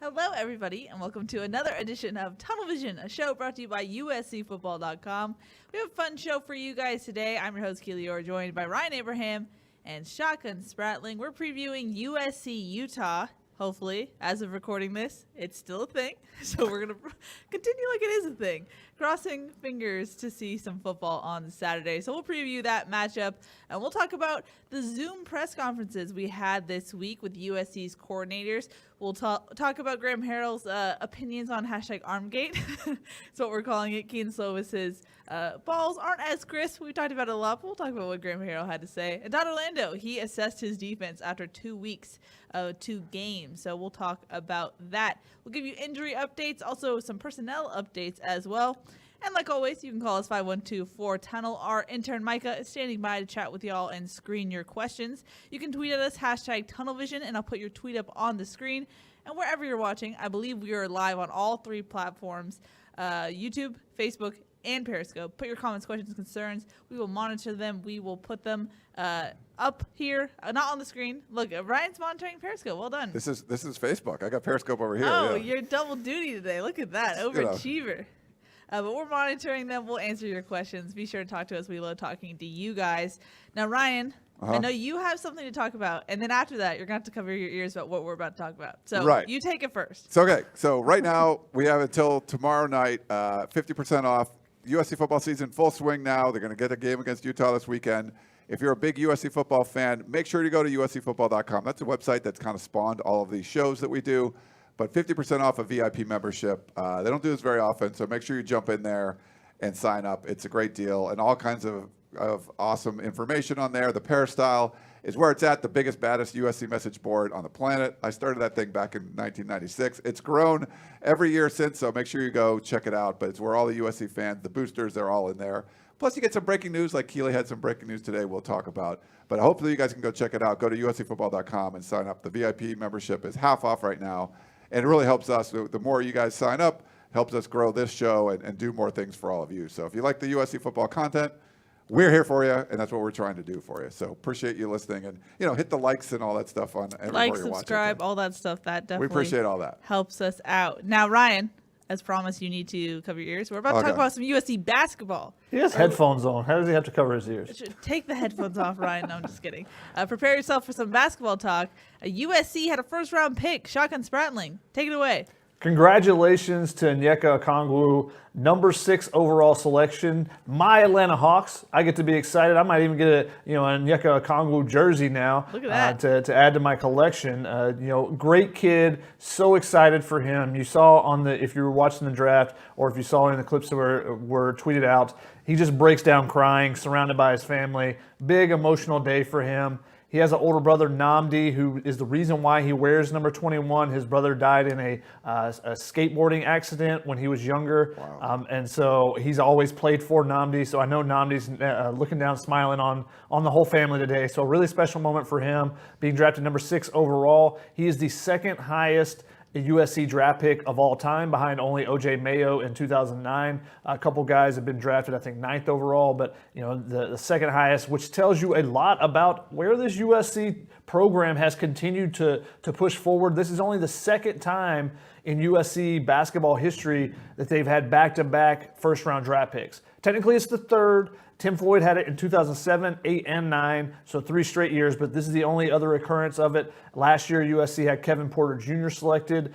Hello, everybody, and welcome to another edition of Tunnel Vision, a show brought to you by USCFootball.com. We have a fun show for you guys today. I'm your host, Keely, Eure, joined by Ryan Abraham and Shotgun Spratling. We're previewing USC Utah. Hopefully, as of recording this, it's still a thing. So we're going to continue like it is a thing. Crossing fingers to see some football on Saturday. So we'll preview that matchup, and we'll talk about the Zoom press conferences we had this week with USC's coordinators. We'll talk about Graham Harrell's opinions on #Armgate. That's what we're calling it. Keane Slovis's balls aren't as crisp. We talked about it a lot, but we'll talk about what Graham Harrell had to say. And Don Orlando, he assessed his defense after 2 weeks, 2 games. So we'll talk about that. We'll give you injury updates, also some personnel updates as well. And like always, you can call us 512-4-TUNNEL. Our intern Micah is standing by to chat with y'all and screen your questions. You can tweet at us, #TunnelVision, and I'll put your tweet up on the screen. And wherever you're watching, I believe we are live on all 3 platforms, YouTube, Facebook, and Periscope. Put your comments, questions, concerns. We will monitor them. We will put them up here, not on the screen. Look, Ryan's monitoring Periscope. Well done. This is Facebook. I got Periscope over here. Oh, yeah. You're double duty today. Look at that. Overachiever. But we're monitoring them. We'll answer your questions. Be sure to talk to us. We love talking to you guys. Now, Ryan, I know you have something to talk about. And then after that, you're going to have to cover your ears about what we're about to talk about. So You take it first. So right now, we have until tomorrow night, 50% off. USC football season, full swing now. They're going to get a game against Utah this weekend. If you're a big USC football fan, make sure to go to USCFootball.com. That's a website that's kind of spawned all of these shows that we do. But 50% off a VIP membership. They don't do this very often, so make sure you jump in there and sign up. It's a great deal, and all kinds of awesome information on there. The Peristyle is where it's at, the biggest, baddest USC message board on the planet. I started that thing back in 1996. It's grown every year since, so make sure you go check it out. But it's where all the USC fans, the boosters, they're all in there. Plus, you get some breaking news, like Keely had some breaking news today we'll talk about. But hopefully you guys can go check it out. Go to USCFootball.com and sign up. The VIP membership is half off right now. And it really helps us. The more you guys sign up, helps us grow this show and do more things for all of you. So if you like the USC football content, we're here for you, and that's what we're trying to do for you. So appreciate you listening, and hit the likes and all that stuff on everywhere you're watching. Subscribe, all that stuff. That definitely we appreciate all that. Helps us out. Now, Ryan, as promised, you need to cover your ears. We're about to talk about some USC basketball. He has headphones on. How does he have to cover his ears? Take the headphones off, Ryan. No, I'm just kidding. Prepare yourself for some basketball talk. USC had a first-round pick, Shotgun Spratling. Take it away. Congratulations to Onyeka Okongwu, number 6 overall selection. My Atlanta Hawks. I get to be excited. I might even get a Onyeka Okongwu jersey now. Look at that. To add to my collection. Great kid. So excited for him. You saw if you were watching the draft, or if you saw in the clips that were tweeted out, he just breaks down crying, surrounded by his family. Big emotional day for him. He has an older brother, Nnamdi, who is the reason why he wears number 21. His brother died in a skateboarding accident when he was younger. Wow. And so he's always played for Nnamdi. So I know Nnamdi's looking down, smiling on the whole family today. So a really special moment for him, being drafted number 6 overall. He is the second highest USC draft pick of all time, behind only O.J. Mayo in 2009. A couple guys have been drafted, I think, 9th overall, but the second highest, which tells you a lot about where this USC program has continued to push forward. This is only the second time in USC basketball history that they've had back-to-back first-round draft picks. Technically, it's the third. Tim Floyd had it in 2007, 8, and 9, so 3 straight years, but this is the only other occurrence of it. Last year, USC had Kevin Porter Jr. selected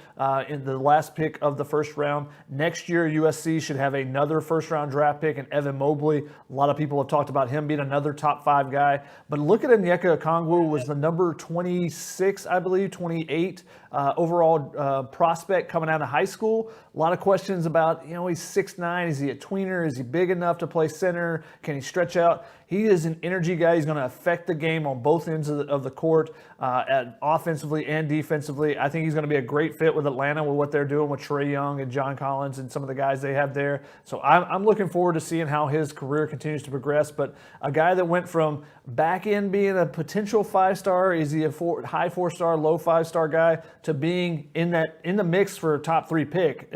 in the last pick of the first round. Next year, USC should have another first-round draft pick in Evan Mobley. A lot of people have talked about him being another top 5 guy. But look at Onyeka Okongwu, was the number 26, I believe, 28 overall prospect coming out of high school. A lot of questions about, he's 6'9", is he a tweener? Is he big enough to play center? Can he stretch out? He is an energy guy. He's going to affect the game on both ends of the court, offensively and defensively. I think he's going to be a great fit with Atlanta with what they're doing with Trae Young and John Collins and some of the guys they have there. So I'm looking forward to seeing how his career continues to progress. But a guy that went from back end being a potential 5-star, is he a high 4-star, low 5-star guy, to being in the mix for a top 3 pick,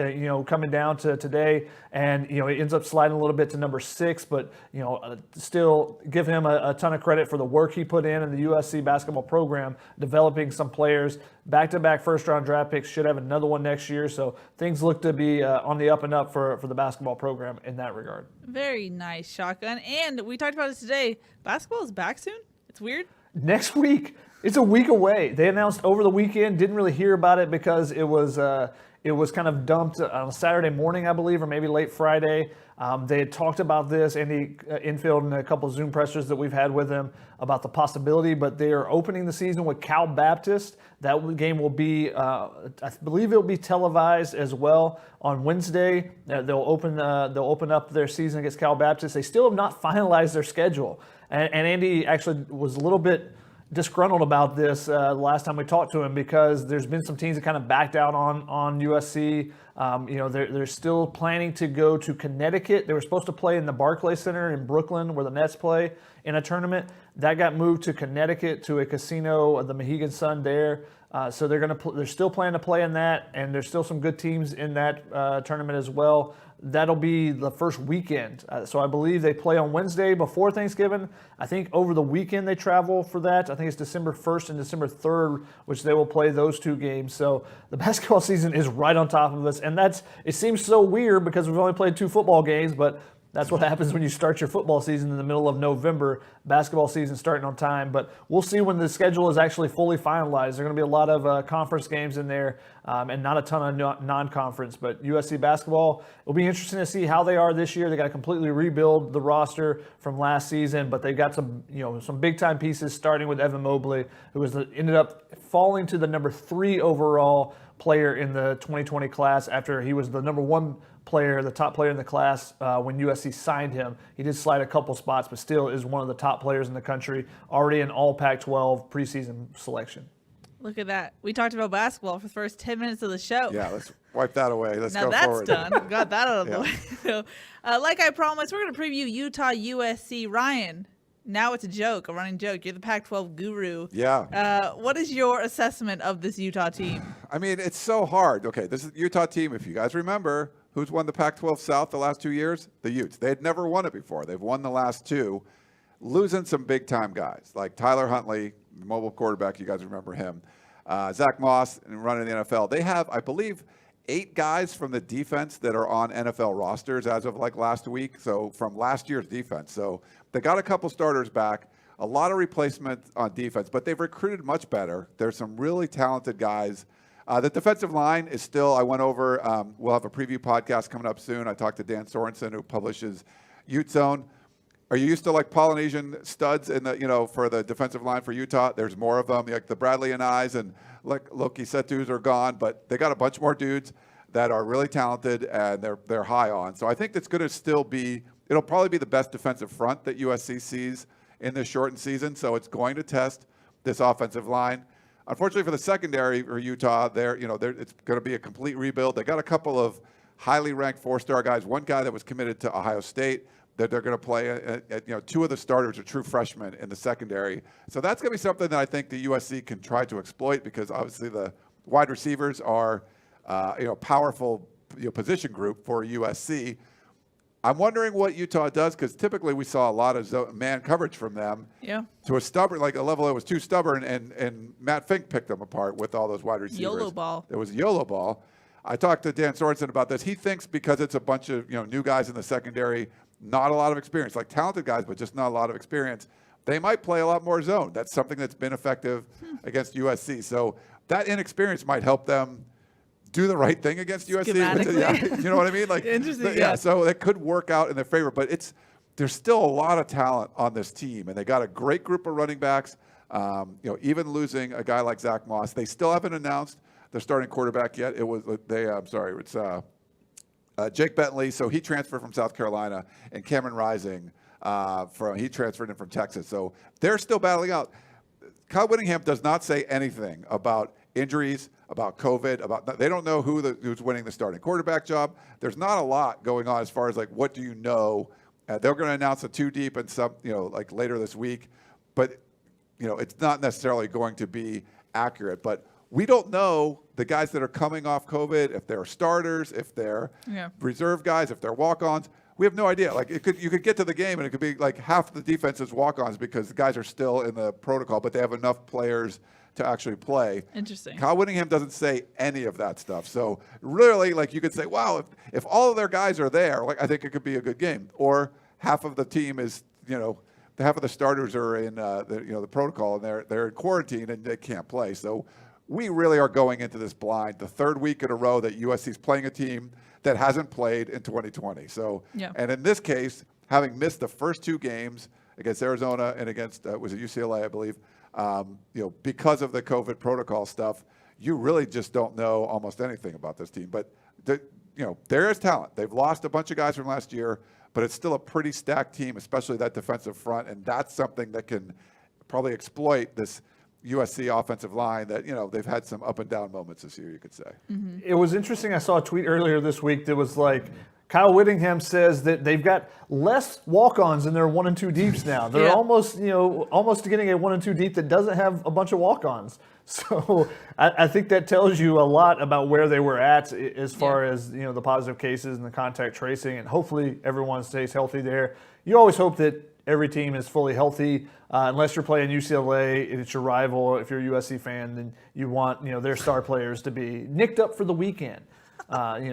coming down to today. And, he ends up sliding a little bit to number 6, but, still give him a ton of credit for the work he put in the USC basketball program, developing some players. Back-to-back first-round draft picks, should have another one next year. So things look to be on the up and up for the basketball program in that regard. Very nice, Shotgun. And we talked about this today. Basketball is back soon. It's weird. Next week. It's a week away. They announced over the weekend. Didn't really hear about it because it was kind of dumped on a Saturday morning, I believe, or maybe late Friday. They had talked about this, Andy Infield, and a couple of Zoom pressers that we've had with him about the possibility, but they are opening the season with Cal Baptist. That game will be, I believe it'll be televised as well on Wednesday. They'll open up their season against Cal Baptist. They still have not finalized their schedule. And Andy actually was a little bit disgruntled about this the last time we talked to him, because there's been some teams that kind of backed out on USC. They're still planning to go to Connecticut. They were supposed to play in the Barclays Center in Brooklyn, where the Nets play in a tournament. That got moved to Connecticut to a casino, the Mohegan Sun there. So they're still planning to play in that, and there's still some good teams in that tournament as well. That'll be the first weekend. So I believe they play on Wednesday before Thanksgiving. I think over the weekend they travel for that. I think it's December 1st and December 3rd, which they will play those 2 games. So the basketball season is right on top of us. And it seems so weird because we've only played 2 football games, but that's what happens when you start your football season in the middle of November. Basketball season starting on time. But we'll see when the schedule is actually fully finalized. There are going to be a lot of conference games in there and not a ton of non-conference. But USC basketball, it'll be interesting to see how they are this year. They got to completely rebuild the roster from last season, but they've got some big-time pieces, starting with Evan Mobley, who ended up falling to the number 3 overall player in the 2020 class after he was the number 1 player, the top player in the class when USC signed him. He did slide a couple spots, but still is one of the top players in the country, already an all Pac-12 preseason selection. Look at that. We talked about basketball for the first 10 minutes of the show. Yeah, let's wipe that away. Let's now go that's forward. done. We got that out of the way. So, like I promised, we're going to preview Utah USC. Ryan, now it's a joke, a running joke. You're the Pac-12 guru. Yeah. What is your assessment of this Utah team? I mean, it's so hard. Okay, this is the Utah team. If you guys remember, who's won the Pac-12 South the last 2 years? The Utes. They had never won it before. They've won the last 2, losing some big-time guys like Tyler Huntley, the mobile quarterback. You guys remember him. Zach Moss, running the NFL. They have, I believe, 8 guys from the defense that are on NFL rosters as of last week. So from last year's defense. So they got a couple starters back, a lot of replacement on defense, but they've recruited much better. There's some really talented guys. The defensive line is still, I went over, we'll have a preview podcast coming up soon. I talked to Dan Sorensen, who publishes Ute Zone. Are you used to Polynesian studs in the, for the defensive line for Utah? There's more of them. Like the Bradley and Eyes and Loki Setus are gone, but they got a bunch more dudes that are really talented and they're high on. So I think that's going to still be, it'll probably be the best defensive front that USC sees in this shortened season. So it's going to test this offensive line. Unfortunately for the secondary for Utah, it's going to be a complete rebuild. They got a couple of highly ranked 4-star guys. One guy that was committed to Ohio State that they're going to play at 2 of the starters are true freshmen in the secondary. So that's going to be something that I think the USC can try to exploit, because obviously the wide receivers are powerful position group for USC. I'm wondering what Utah does, because typically we saw a lot of man coverage from them. Yeah. To a stubborn, a level that was too stubborn, and Matt Fink picked them apart with all those wide receivers. YOLO ball. It was YOLO ball. I talked to Dan Sorensen about this. He thinks because it's a bunch of new guys in the secondary, not a lot of experience, like talented guys, but just not a lot of experience, they might play a lot more zone. That's something that's been effective against USC. So that inexperience might help them do the right thing against USC. Yeah, you know what I mean? Like, interesting. Yeah, so it could work out in their favor, but there's still a lot of talent on this team, and they got a great group of running backs. Even losing a guy like Zach Moss, they still haven't announced their starting quarterback yet. It's Jake Bentley. So he transferred from South Carolina, and Cameron Rising he transferred in from Texas. So they're still battling out. Kyle Whittingham does not say anything about injuries, about COVID, they don't know who's winning the starting quarterback job. There's not a lot going on as far as like, what do you know? They're going to announce a 2 deep and some, like later this week, but it's not necessarily going to be accurate. But we don't know the guys that are coming off COVID, if they're starters, if they're reserve guys, if they're walk-ons. We have no idea. Like you could get to the game and it could be like half the defense is walk-ons because the guys are still in the protocol, but they have enough players to actually play. Interesting. Kyle Whittingham doesn't say any of that stuff. So really, like you could say, wow, if all of their guys are there, like I think it could be a good game. Or half of the team is, half of the starters are in the protocol and they're in quarantine and they can't play. So we really are going into this blind, the third week in a row that USC is playing a team that hasn't played in 2020. So, and in this case, having missed the first 2 games against Arizona and against was it UCLA, I believe. Because of the COVID protocol stuff, you really just don't know almost anything about this team. But there is talent. They've lost a bunch of guys from last year, but it's still a pretty stacked team, especially that defensive front, and that's something that can probably exploit this USC offensive line that, they've had some up and down moments this year, you could say. Mm-hmm. It was interesting. I saw a tweet earlier this week that was like, Kyle Whittingham says that they've got less walk-ons in their 1 and 2 deeps now. They're almost getting a 1 and 2 deep that doesn't have a bunch of walk-ons. So I think that tells you a lot about where they were at as far as the positive cases and the contact tracing, and hopefully everyone stays healthy there. You always hope that every team is fully healthy, unless you're playing UCLA and it's your rival. If you're a USC fan, then you want their star players to be nicked up for the weekend. But and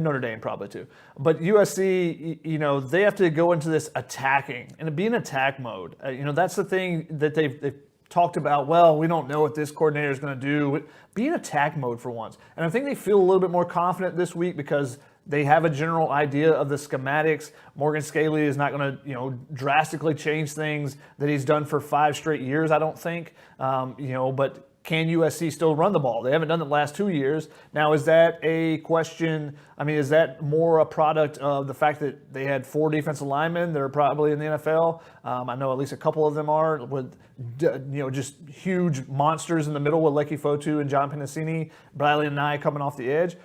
Notre Dame probably too. But USC, they have to go into this attacking and be in attack mode. That's the thing that they've talked about. Well, we don't know what this coordinator is going to do. Be in attack mode for once. And I think they feel a little bit more confident this week because they have a general idea of the schematics. Morgan Scaley is not going to, drastically change things that he's done for 5 straight years, I don't think. But can USC still run the ball? They haven't done it the last 2 years. Now, is that a question? I mean, is that more a product of the fact that they had 4 defensive linemen that are probably in the NFL? I know at least a couple of them are with, just huge monsters in the middle with Leki Fotu and John Pennicini, Bradley and Nye coming off the edge.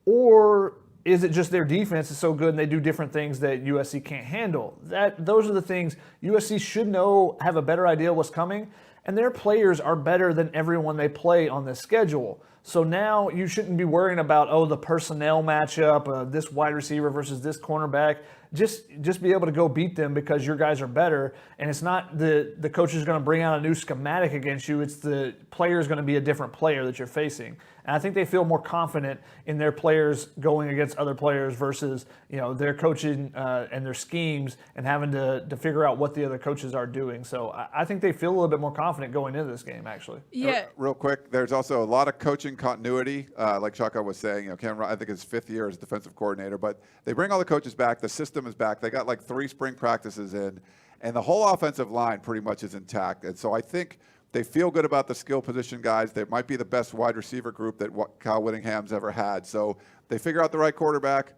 Or is it just their defense is so good and they do different things that USC can't handle? Those are the things USC should know, have a better idea of what's coming. And their players are better than everyone they play on this schedule. So now you shouldn't be worrying about, the personnel matchup, this wide receiver versus this cornerback. Just be able to go beat them because your guys are better. And it's not the coach is going to bring out a new schematic against you. It's the player is going to be a different player that you're facing. And I think they feel more confident in their players going against other players versus, their coaching and their schemes and having to figure out what the other coaches are doing. So I think they feel a little bit more confident going into this game, actually. Yeah. Real quick, there's also a lot of coaching continuity. Like Shaka was saying, Cameron, I think his 5th year as defensive coordinator, but they bring all the coaches back. The system is back. They got like 3 spring practices in, and the whole offensive line pretty much is intact. And so I think they feel good about the skill position guys. They might be the best wide receiver group that Kyle Whittingham's ever had. So they figure out the right quarterback.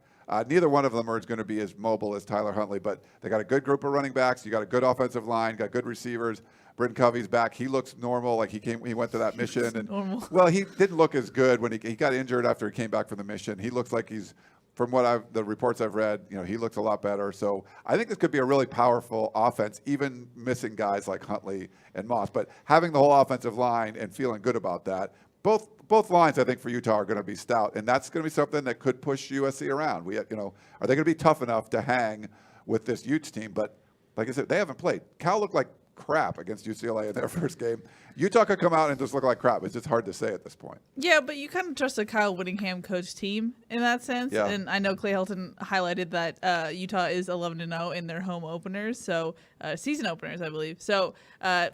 Neither one of them is going to be as mobile as Tyler Huntley, but they got a good group of running backs. You got a good offensive line, got good receivers. Britton Covey's back. He looks normal. Like he went to that mission. And well, he didn't look as good when he got injured after he came back from the mission. He looks like he's, from the reports I've read, he looks a lot better. So I think this could be a really powerful offense, even missing guys like Huntley and Moss. But having the whole offensive line and feeling good about that, both lines I think for Utah are going to be stout, and that's going to be something that could push USC around. Are they going to be tough enough to hang with this Utes team? But like I said, they haven't played. Cal looked like crap against UCLA in their first game. Utah could come out and just look like crap. It's just hard to say at this point. Yeah, but you kind of trust a Kyle Whittingham coach team in that sense. Yeah. And I know Clay Helton highlighted that Utah is 11-0 in their home openers, so season openers, I believe. So, yeah,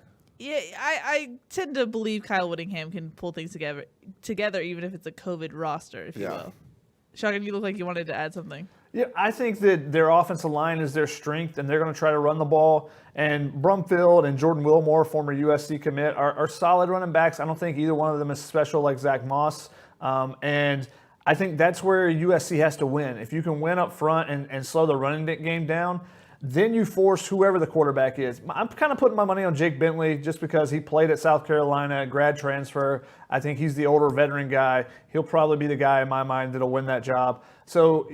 I tend to believe Kyle Whittingham can pull things together even if it's a COVID roster, if you will. Shotgun, you look like you wanted to add something. Yeah, I think that their offensive line is their strength, and they're going to try to run the ball. And Brumfield and Jordan Wilmore, former USC commit, are solid running backs. I don't think either one of them is special like Zach Moss. And I think that's where USC has to win. If you can win up front and slow the running game down, then you force whoever the quarterback is. I'm kind of putting my money on Jake Bentley just because he played at South Carolina, grad transfer. I think he's the older veteran guy. He'll probably be the guy in my mind that'll win that job. So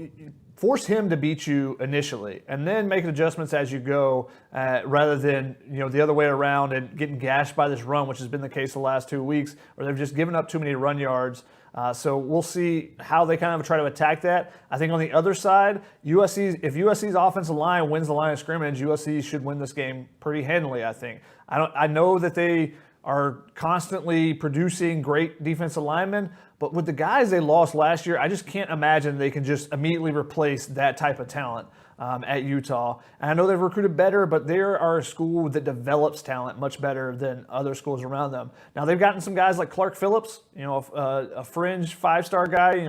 force him to beat you initially, and then make adjustments as you go, rather than the other way around and getting gashed by this run, which has been the case the last 2 weeks, or they've just given up too many run yards. So we'll see how they kind of try to attack that. I think on the other side, if USC's offensive line wins the line of scrimmage, USC should win this game pretty handily, I think. I know that they are constantly producing great defensive linemen, but with the guys they lost last year, I just can't imagine they can just immediately replace that type of talent at Utah. And I know they've recruited better, but they are a school that develops talent much better than other schools around them. Now they've gotten some guys like Clark Phillips, a fringe 5-star guy,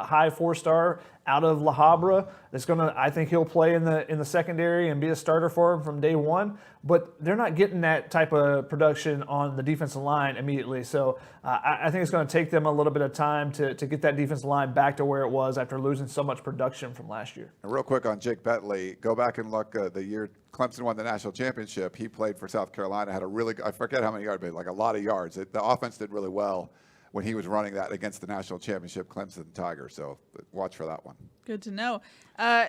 high 4-star out of La Habra. That's I think he'll play in the secondary and be a starter for him from day one. But they're not getting that type of production on the defensive line immediately. So I think it's going to take them a little bit of time to get that defensive line back to where it was after losing so much production from last year. And real quick on Jake Bentley, go back and look the year Clemson won the national championship. He played for South Carolina, had I forget how many yards, but like a lot of yards. The offense did really well when he was running that against the national championship Clemson Tigers. So watch for that one. Good to know.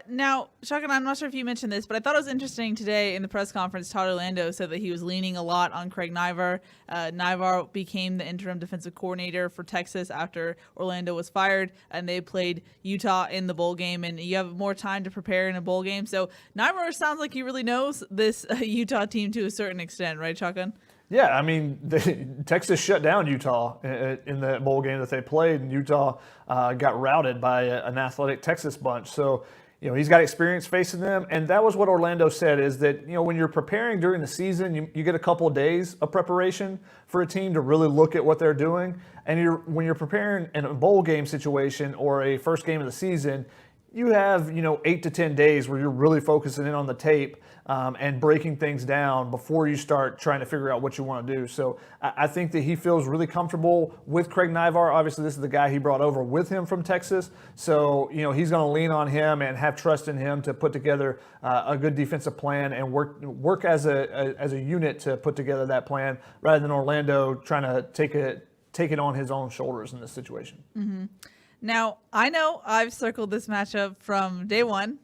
Now, Shotgun, I'm not sure if you mentioned this, but I thought it was interesting today in the press conference. Todd Orlando said that he was leaning a lot on Craig Naivar. Naivar became the interim defensive coordinator for Texas after Orlando was fired, and they played Utah in the bowl game, and you have more time to prepare in a bowl game. So Naivar sounds like he really knows this Utah team to a certain extent, right, Shotgun? Yeah, I mean, Texas shut down Utah in the bowl game that they played, and Utah got routed by an athletic Texas bunch. So, he's got experience facing them, and that was what Orlando said, is that, when you're preparing during the season, you get a couple of days of preparation for a team to really look at what they're doing. And when you're preparing in a bowl game situation or a first game of the season, you have, 8 to 10 days where you're really focusing in on the tape and breaking things down before you start trying to figure out what you want to do. So I think that he feels really comfortable with Craig Naivar. Obviously, this is the guy he brought over with him from Texas. So, he's going to lean on him and have trust in him to put together a good defensive plan and work as a unit to put together that plan, rather than Orlando trying to take it on his own shoulders in this situation. Mm-hmm. Now, I know I've circled this matchup from day one.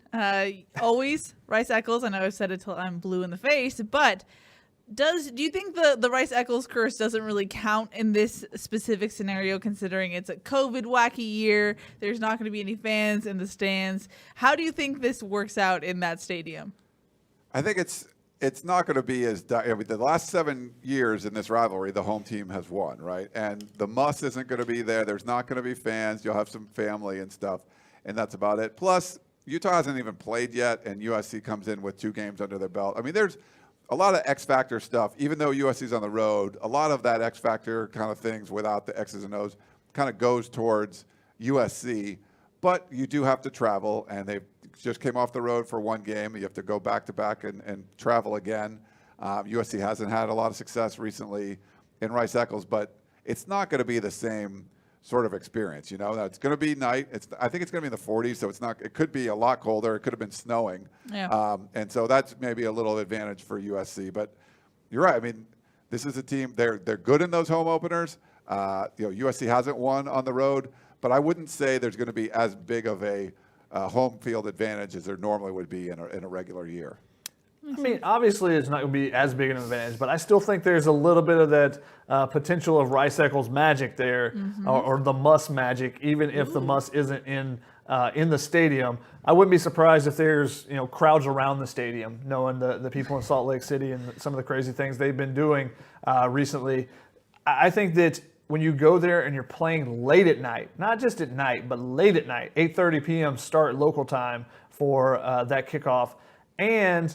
Always Rice Eccles. I know I've said it till I'm blue in the face, but do you think the Rice Eccles curse doesn't really count in this specific scenario, considering it's a COVID wacky year? There's not going to be any fans in the stands. How do you think this works out in that stadium? I think it's not going to be the last 7 years in this rivalry, the home team has won, right? And the muss isn't going to be there. There's not going to be fans. You'll have some family and stuff, and that's about it. Plus, Utah hasn't even played yet, and USC comes in with 2 games under their belt. I mean, there's a lot of X factor stuff. Even though USC's on the road, a lot of that X factor kind of things without the X's and O's kind of goes towards USC. But you do have to travel, and they've just came off the road for 1 game. You have to go back to back and travel again. USC hasn't had a lot of success recently in Rice Eccles, but it's not going to be the same sort of experience. It's going to be night. I think it's going to be in the 40s, so it's not. It could be a lot colder. It could have been snowing, and so that's maybe a little advantage for USC. But you're right. I mean, this is a team. They're good in those home openers. USC hasn't won on the road, but I wouldn't say there's going to be as big of a home field advantage as there normally would be in a regular year. I mean, obviously it's not going to be as big an advantage, but I still think there's a little bit of that potential of Rice Eccles magic there, or the muss magic, even if the muss isn't in in the stadium. I wouldn't be surprised if there's crowds around the stadium, knowing the people in Salt Lake City and some of the crazy things they've been doing recently. I think that when you go there and you're playing late at night, not just at night, but late at night, 8:30 p.m. start local time for that kickoff, and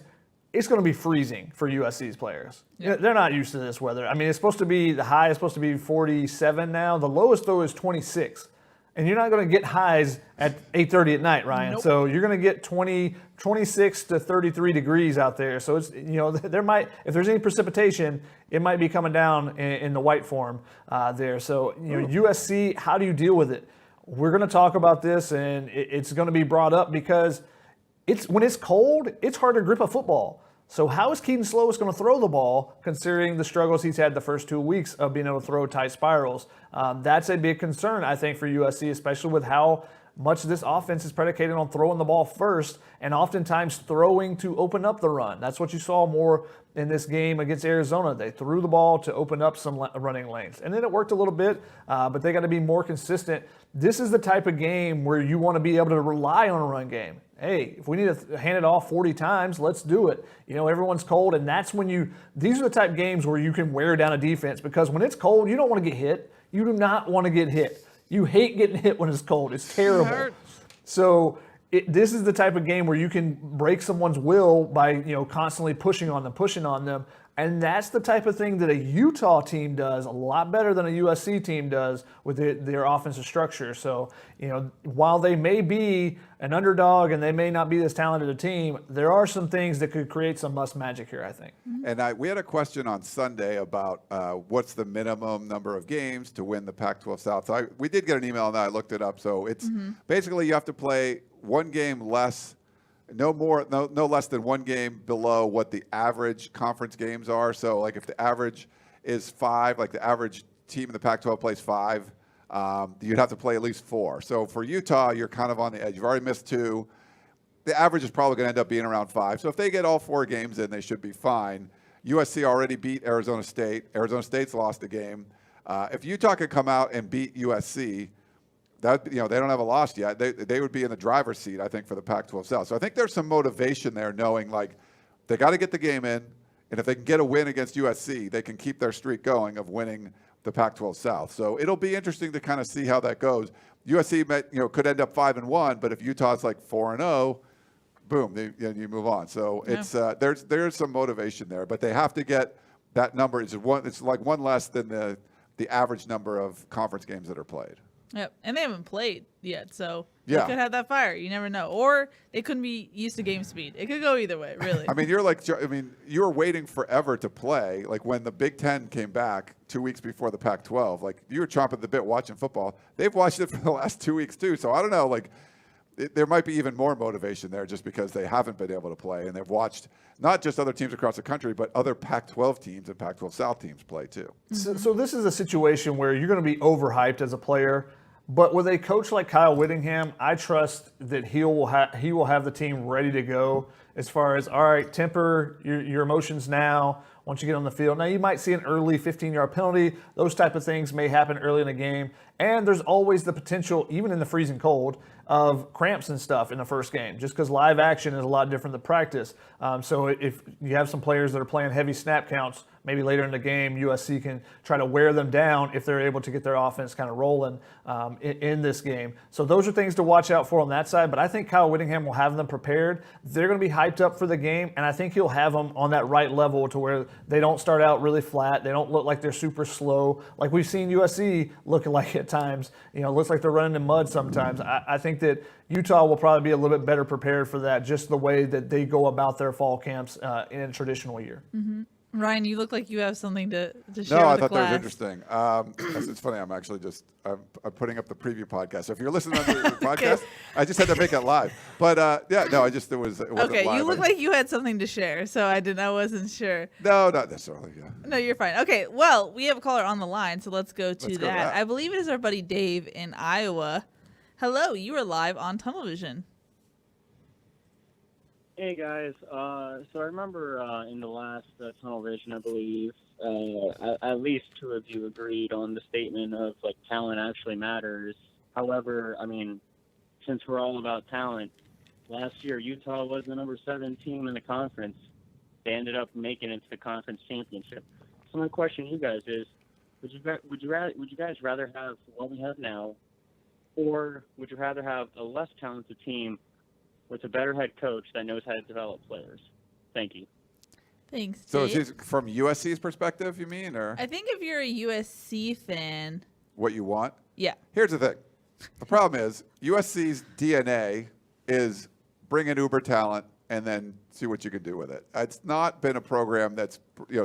it's going to be freezing for USC's players. Yeah. They're not used to this weather. I mean, it's supposed to be, the high is supposed to be 47 now. The lowest, though, is 26. And you're not going to get highs at 8:30 at night, Ryan. Nope. So you're going to get 26 to 33 degrees out there. So it's, there might, if there's any precipitation, it might be coming down in the white form there. So, USC, how do you deal with it? We're going to talk about this, and it's going to be brought up because when it's cold, it's hard to grip a football. So how is Keaton Slovis going to throw the ball, considering the struggles he's had the first 2 weeks of being able to throw tight spirals? That's a big concern, I think, for USC, especially with how much of this offense is predicated on throwing the ball first and oftentimes throwing to open up the run. That's what you saw more in this game against Arizona. They threw the ball to open up some running lanes. And then it worked a little bit, but they got to be more consistent. This is the type of game where you want to be able to rely on a run game. Hey, if we need to hand it off 40 times, let's do it. Everyone's cold, and that's when these are the type of games where you can wear down a defense, because when it's cold, you don't want to get hit. You do not want to get hit. You hate getting hit when it's cold. It's terrible. So this is the type of game where you can break someone's will by constantly pushing on them. And that's the type of thing that a Utah team does a lot better than a USC team does with their offensive structure. So, while they may be an underdog and they may not be this talented a team, there are some things that could create some Muss magic here, I think. And we had a question on Sunday about what's the minimum number of games to win the Pac-12 South. So we did get an email on that. I looked it up. So it's basically you have to play one game less. No less than one game below what the average conference games are. So, like, if the average is 5, like the average team in the Pac-12 plays 5, you'd have to play at least 4. So for Utah, you're kind of on the edge. You've already missed 2. The average is probably going to end up being around 5. So if they get all 4 games in, they should be fine. USC already beat Arizona State. Arizona State's lost a game. If Utah could come out and beat USC, that they don't have a loss yet. They would be in the driver's seat, I think, for the Pac-12 South. So I think there's some motivation there, knowing like they got to get the game in, and if they can get a win against USC, they can keep their streak going of winning the Pac-12 South. So it'll be interesting to kind of see how that goes. USC could end up 5-1, but if Utah's like 4-0, boom, you move on. So it's there's some motivation there, but they have to get that number. It's like one less than the average number of conference games that are played. Yep, and they haven't played yet, so they Yeah. could have that fire. You never know. Or they couldn't be used to game speed. It could go either way, really. I mean, you were waiting forever to play. Like when the Big Ten came back 2 weeks before the Pac-12, like you were chomping at the bit watching football. They've watched it for the last 2 weeks too. So I don't know, there might be even more motivation there just because they haven't been able to play, and they've watched not just other teams across the country, but other Pac-12 teams and Pac-12 South teams play too. So this is a situation where you're going to be overhyped as a player. But with a coach like Kyle Whittingham, I trust that he will have the team ready to go as far as, all right, temper your emotions now once you get on the field. Now, you might see an early 15-yard penalty. Those type of things may happen early in the game. And there's always the potential, even in the freezing cold, of cramps and stuff in the first game, just because live action is a lot different than practice. So if you have some players that are playing heavy snap counts, maybe later in the game, USC can try to wear them down if they're able to get their offense kind of rolling in this game. So those are things to watch out for on that side. But I think Kyle Whittingham will have them prepared. They're going to be hyped up for the game, and I think he'll have them on that right level to where they don't start out really flat. They don't look like they're super slow, like we've seen USC looking like at times. Looks like they're running in mud sometimes. I think that Utah will probably be a little bit better prepared for that, just the way that they go about their fall camps in a traditional year. Mm-hmm. Ryan, you look like you have something to share with the class. No, I thought that was interesting. It's funny. I'm actually I'm putting up the preview podcast. So if you're listening on the podcast, I just had to make it live. But it wasn't okay, live. You look like you had something to share, so I wasn't sure. No, not necessarily. Yeah. No, you're fine. Okay, well, we have a caller on the line, so let's go to that. I believe it is our buddy Dave in Iowa. Hello, you are live on Tunnel Vision. Hey guys, so I remember in the last Tunnel Vision, I believe, at least 2 of you agreed on the statement of talent actually matters. However, I mean, since we're all about talent, last year Utah was the number 7 team in the conference. They ended up making it to the conference championship. So my question to you guys is, would you guys rather have what we have now, or would you rather have a less talented team with a better head coach that knows how to develop players? Thank you. Thanks, So Dave. is this from USC's perspective, you mean, or I think if you're a USC fan, what you want? yeah. Here's the thing. The problem is USC's DNA is bring in uber talent and then see what you can do with it. It's not been a program that's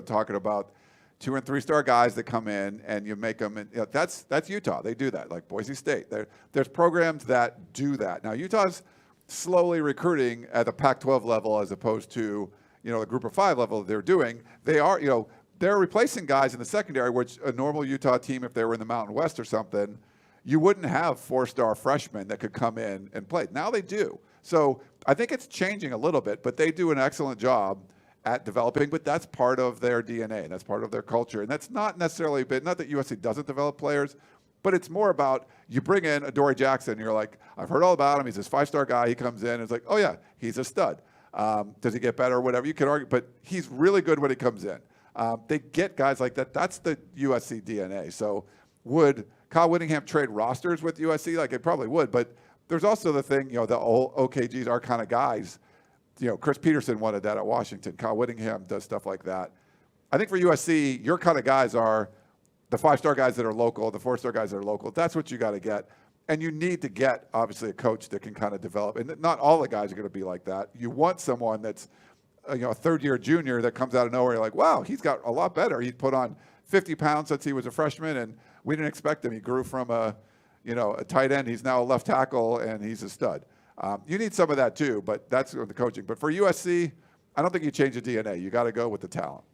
talking about 2- and 3-star guys that come in and you make them. And, that's Utah. They do that, like Boise State. There's programs that do that. Now Utah's slowly recruiting at the Pac-12 level as opposed to the Group of 5 level they're doing. They are they're replacing guys in the secondary, which a normal Utah team, if they were in the Mountain West or something, you wouldn't have 4-star freshmen that could come in and play. Now they do. So I think it's changing a little bit, but they do an excellent job at developing, but that's part of their DNA. That's part of their culture. And that's not necessarily not that USC doesn't develop players, but it's more about you bring in a Dory Jackson, and you're like, I've heard all about him. He's this 5-star guy. He comes in and it's like, oh, yeah, he's a stud. Does he get better or whatever? You can argue, but he's really good when he comes in. They get guys like that. That's the USC DNA. So would Kyle Whittingham trade rosters with USC? Like, it probably would, but there's also the thing, the old OKGs are kind of guys. Chris Peterson wanted that at Washington. Kyle Whittingham does stuff like that. I think for USC, your kind of guys are the 5-star guys that are local, the 4-star guys that are local. That's what you got to get. And you need to get, obviously, a coach that can kind of develop. And not all the guys are going to be like that. You want someone that's, a third-year junior that comes out of nowhere. You're like, wow, he's got a lot better. He's put on 50 pounds since he was a freshman, and we didn't expect him. He grew from a tight end. He's now a left tackle, and he's a stud. You need some of that too, but that's the coaching. But for USC, I don't think you change the DNA. You got to go with the talent.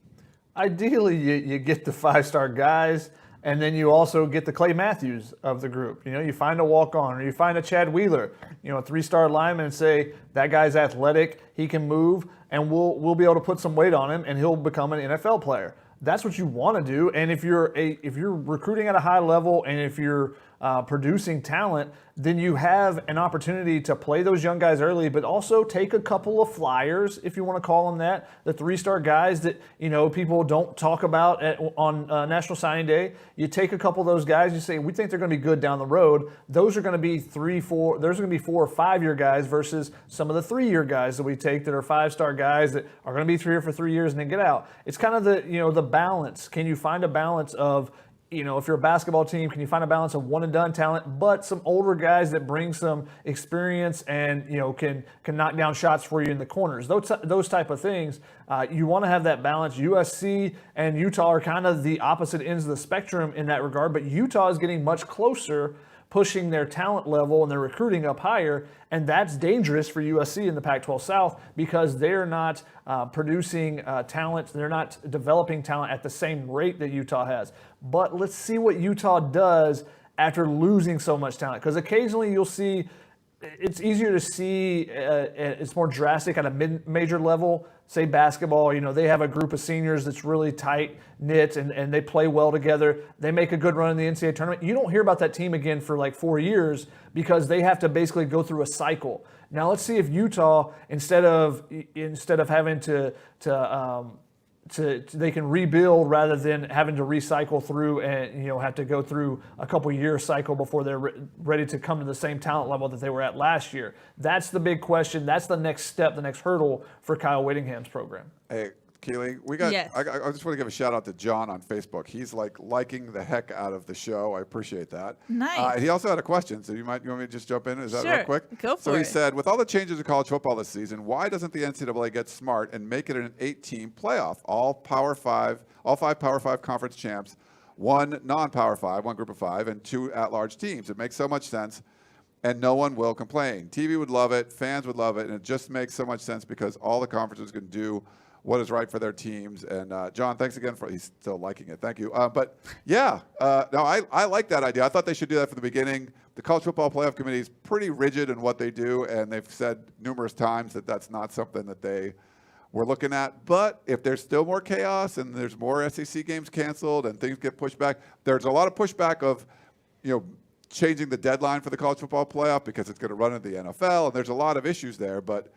Ideally, you get the 5-star guys, and then you also get the Clay Matthews of the group. You find a walk-on, or you find a Chad Wheeler, a 3-star lineman, and say that guy's athletic, he can move, and we'll be able to put some weight on him, and he'll become an NFL player. That's what you want to do. And if you're recruiting at a high level, and if you're producing talent, then you have an opportunity to play those young guys early, but also take a couple of flyers, if you want to call them that, the 3-star guys that people don't talk about on National Signing Day. You take a couple of those guys, you say, we think they're going to be good down the road. Those are going to be 4 or 5-year guys versus some of the 3-year guys that we take that are 5-star guys that are going to be here for 3 years and then get out. It's kind of the balance. Can you find a balance of, if you're a basketball team, can you find a balance of one-and-done talent, but some older guys that bring some experience and can knock down shots for you in the corners? Those type of things. You want to have that balance. USC and Utah are kind of the opposite ends of the spectrum in that regard, but Utah is getting much closer, pushing their talent level and their recruiting up higher, and that's dangerous for USC in the Pac-12 South because they're not producing talent, they're not developing talent at the same rate that Utah has. But let's see what Utah does after losing so much talent, because occasionally you'll see, it's easier to see, it's more drastic at a mid-major level. Say basketball, they have a group of seniors that's really tight-knit and they play well together. They make a good run in the NCAA tournament. You don't hear about that team again for like 4 years because they have to basically go through a cycle. Now let's see if Utah, instead of having to they can rebuild rather than having to recycle through and have to go through a couple year cycle before they're ready to come to the same talent level that they were at last year. That's the big question. That's the next step, the next hurdle for Kyle Whittingham's program. Hey, Keely, we got. Yes. I just want to give a shout out to John on Facebook. He's liking the heck out of the show. I appreciate that. Nice. He also had a question, so you want me to just jump in? Is that Sure. real quick? Go for So he it. said, with all the changes in college football this season, why doesn't the NCAA get smart and make it an 8-team playoff? All five Power 5 conference champs, 1 non-Power 5, 1 group of 5, and 2 at-large teams. It makes so much sense, and no one will complain. TV would love it, fans would love it, and it just makes so much sense because all the conferences can do what is right for their teams. And John, thanks again he's still liking it. Thank you. But yeah, no, I like that idea. I thought they should do that from the beginning. The College Football Playoff Committee is pretty rigid in what they do, and they've said numerous times that that's not something that they were looking at. But if there's still more chaos and there's more SEC games canceled and things get pushed back, there's a lot of pushback of, changing the deadline for the college football playoff because it's going to run into the NFL, and there's a lot of issues there. But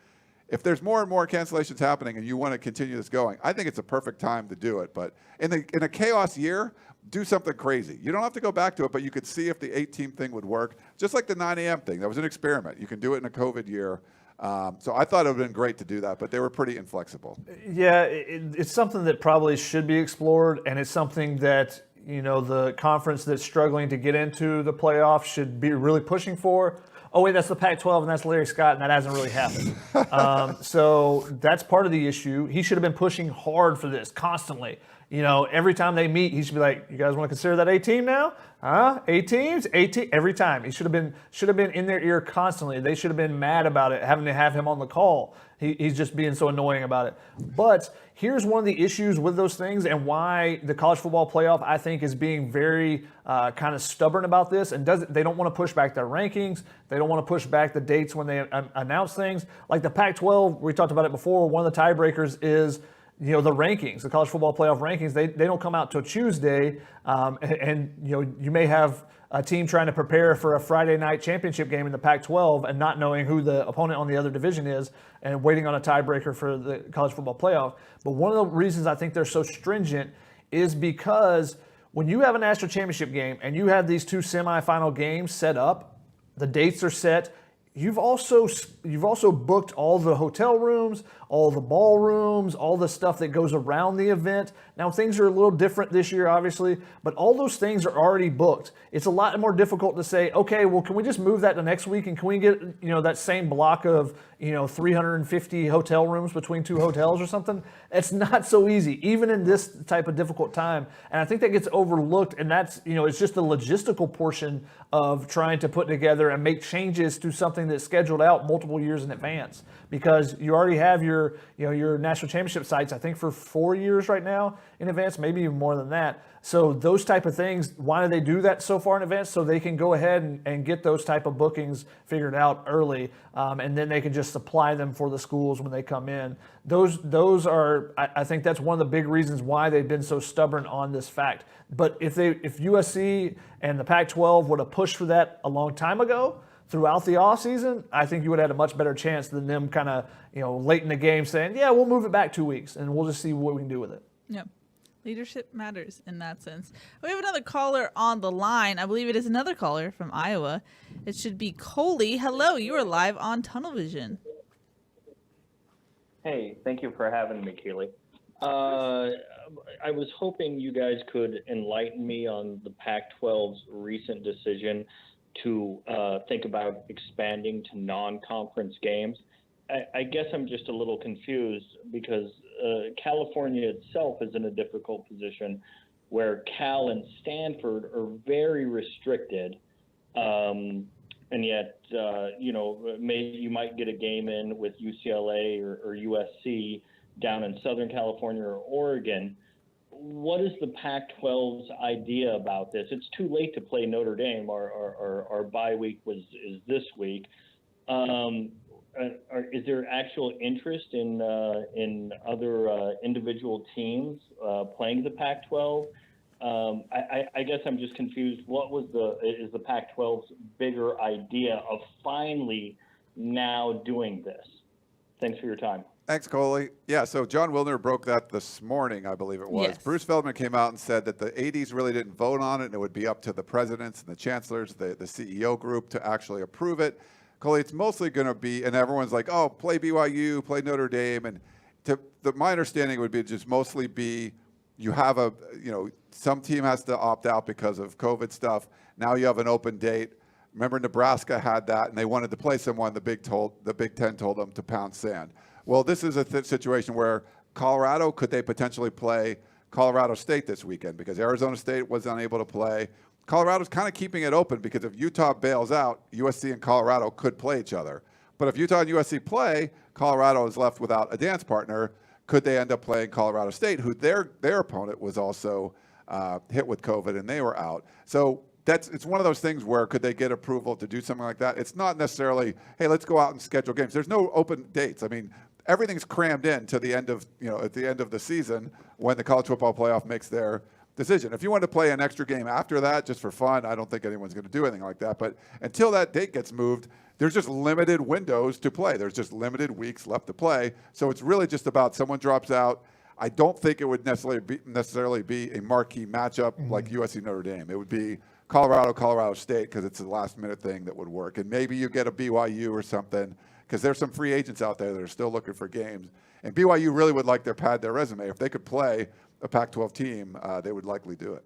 if there's more and more cancellations happening and you want to continue this going, I think it's a perfect time to do it. But in a chaos year, do something crazy. You don't have to go back to it, but you could see if the 8-team thing would work, just like the 9 a.m. thing. That was an experiment. You can do it in a COVID year. So I thought it would have been great to do that, but they were pretty inflexible. Yeah, it's something that probably should be explored, and it's something that, you know, the conference that's struggling to get into the playoffs should be really pushing for. Oh, wait, that's the Pac-12, and that's Larry Scott, and that hasn't really happened. So that's part of the issue. He should have been pushing hard for this constantly. You know, every time they meet, he should be like, you guys want to consider that 8 team now? Huh? 8 teams? 18 every time. He should have been in their ear constantly. They should have been mad about it, having to have him on the call. He's just being so annoying about it. But here's one of the issues with those things and why the college football playoff, I think, is being very kind of stubborn about this and they don't want to push back their rankings. They don't want to push back the dates when they announce things. Like the Pac-12, we talked about it before, one of the tiebreakers is, you know, the rankings, the college football playoff rankings, they don't come out till Tuesday. And, you know, you may have a team trying to prepare for a Friday night championship game in the Pac-12 and not knowing who the opponent on the other division is and waiting on a tiebreaker for the college football playoff. But one of the reasons I think they're so stringent is because when you have a national championship game and you have these 2 semifinal games set up, the dates are set, you've also booked all the hotel rooms, all the ballrooms, all the stuff that goes around the event. Now, things are a little different this year, obviously, but all those things are already booked. It's a lot more difficult to say, okay, well, can we just move that to next week, and can we get, you know, that same block of, you know, 350 hotel rooms between 2 hotels or something? It's not so easy, even in this type of difficult time. And I think that gets overlooked, and that's, you know, it's just the logistical portion of trying to put together and make changes to something that's scheduled out multiple years in advance, because you already have your national championship sites, I think, for 4 years right now in advance, maybe even more than that. So those type of things, why do they do that so far in advance? So they can go ahead and get those type of bookings figured out early, and then they can just supply them for the schools when they come in. Those are, I think that's one of the big reasons why they've been so stubborn on this fact. But if USC and the Pac-12 would have pushed for that a long time ago, throughout the offseason, I think you would have had a much better chance than them kind of, you know, late in the game saying, yeah, we'll move it back 2 weeks and we'll just see what we can do with it. Yeah. Leadership matters in that sense. We have another caller on the line. I believe it is another caller from Iowa. It should be Keely. Hello, you are live on Tunnel Vision. Hey, thank you for having me, Keely. I was hoping you guys could enlighten me on the Pac-12's recent decision to think about expanding to non-conference games. I guess I'm just a little confused because California itself is in a difficult position where Cal and Stanford are very restricted, and yet, you might get a game in with UCLA or USC down in Southern California or Oregon. What is the Pac-12's idea about this? It's too late to play Notre Dame. Our bye week is this week. Is there actual interest in other individual teams playing the Pac-12? I guess I'm just confused. Is the Pac-12's bigger idea of finally now doing this? Thanks for your time. Thanks, Coley. Yeah, so John Wilner broke that this morning, I believe it was. Yes. Bruce Feldman came out and said that the 80s really didn't vote on it, and it would be up to the presidents and the chancellors, the CEO group, to actually approve it. Coley, it's mostly going to be, and everyone's like, oh, play BYU, play Notre Dame. And my understanding would be just mostly be you have some team has to opt out because of COVID stuff. Now you have an open date. Remember, Nebraska had that, and they wanted to play someone. The Big Ten told them to pound sand. Well, this is a situation where Colorado, could they potentially play Colorado State this weekend? Because Arizona State was unable to play. Colorado's kind of keeping it open because if Utah bails out, USC and Colorado could play each other. But if Utah and USC play, Colorado is left without a dance partner. Could they end up playing Colorado State, who their opponent was also hit with COVID and they were out? So it's one of those things where could they get approval to do something like that? It's not necessarily, hey, let's go out and schedule games. There's no open dates. I mean, everything's crammed in to the end of, at the end of the season when the college football playoff makes their decision. If you want to play an extra game after that, just for fun, I don't think anyone's going to do anything like that. But until that date gets moved, there's just limited windows to play. There's just limited weeks left to play. So it's really just about someone drops out. I don't think it would necessarily be a marquee matchup like USC Notre Dame. It would be Colorado State because it's a last-minute thing that would work. And maybe you get a BYU or something because there's some free agents out there that are still looking for games. And BYU really would like to pad their resume. If they could play a Pac-12 team, they would likely do it.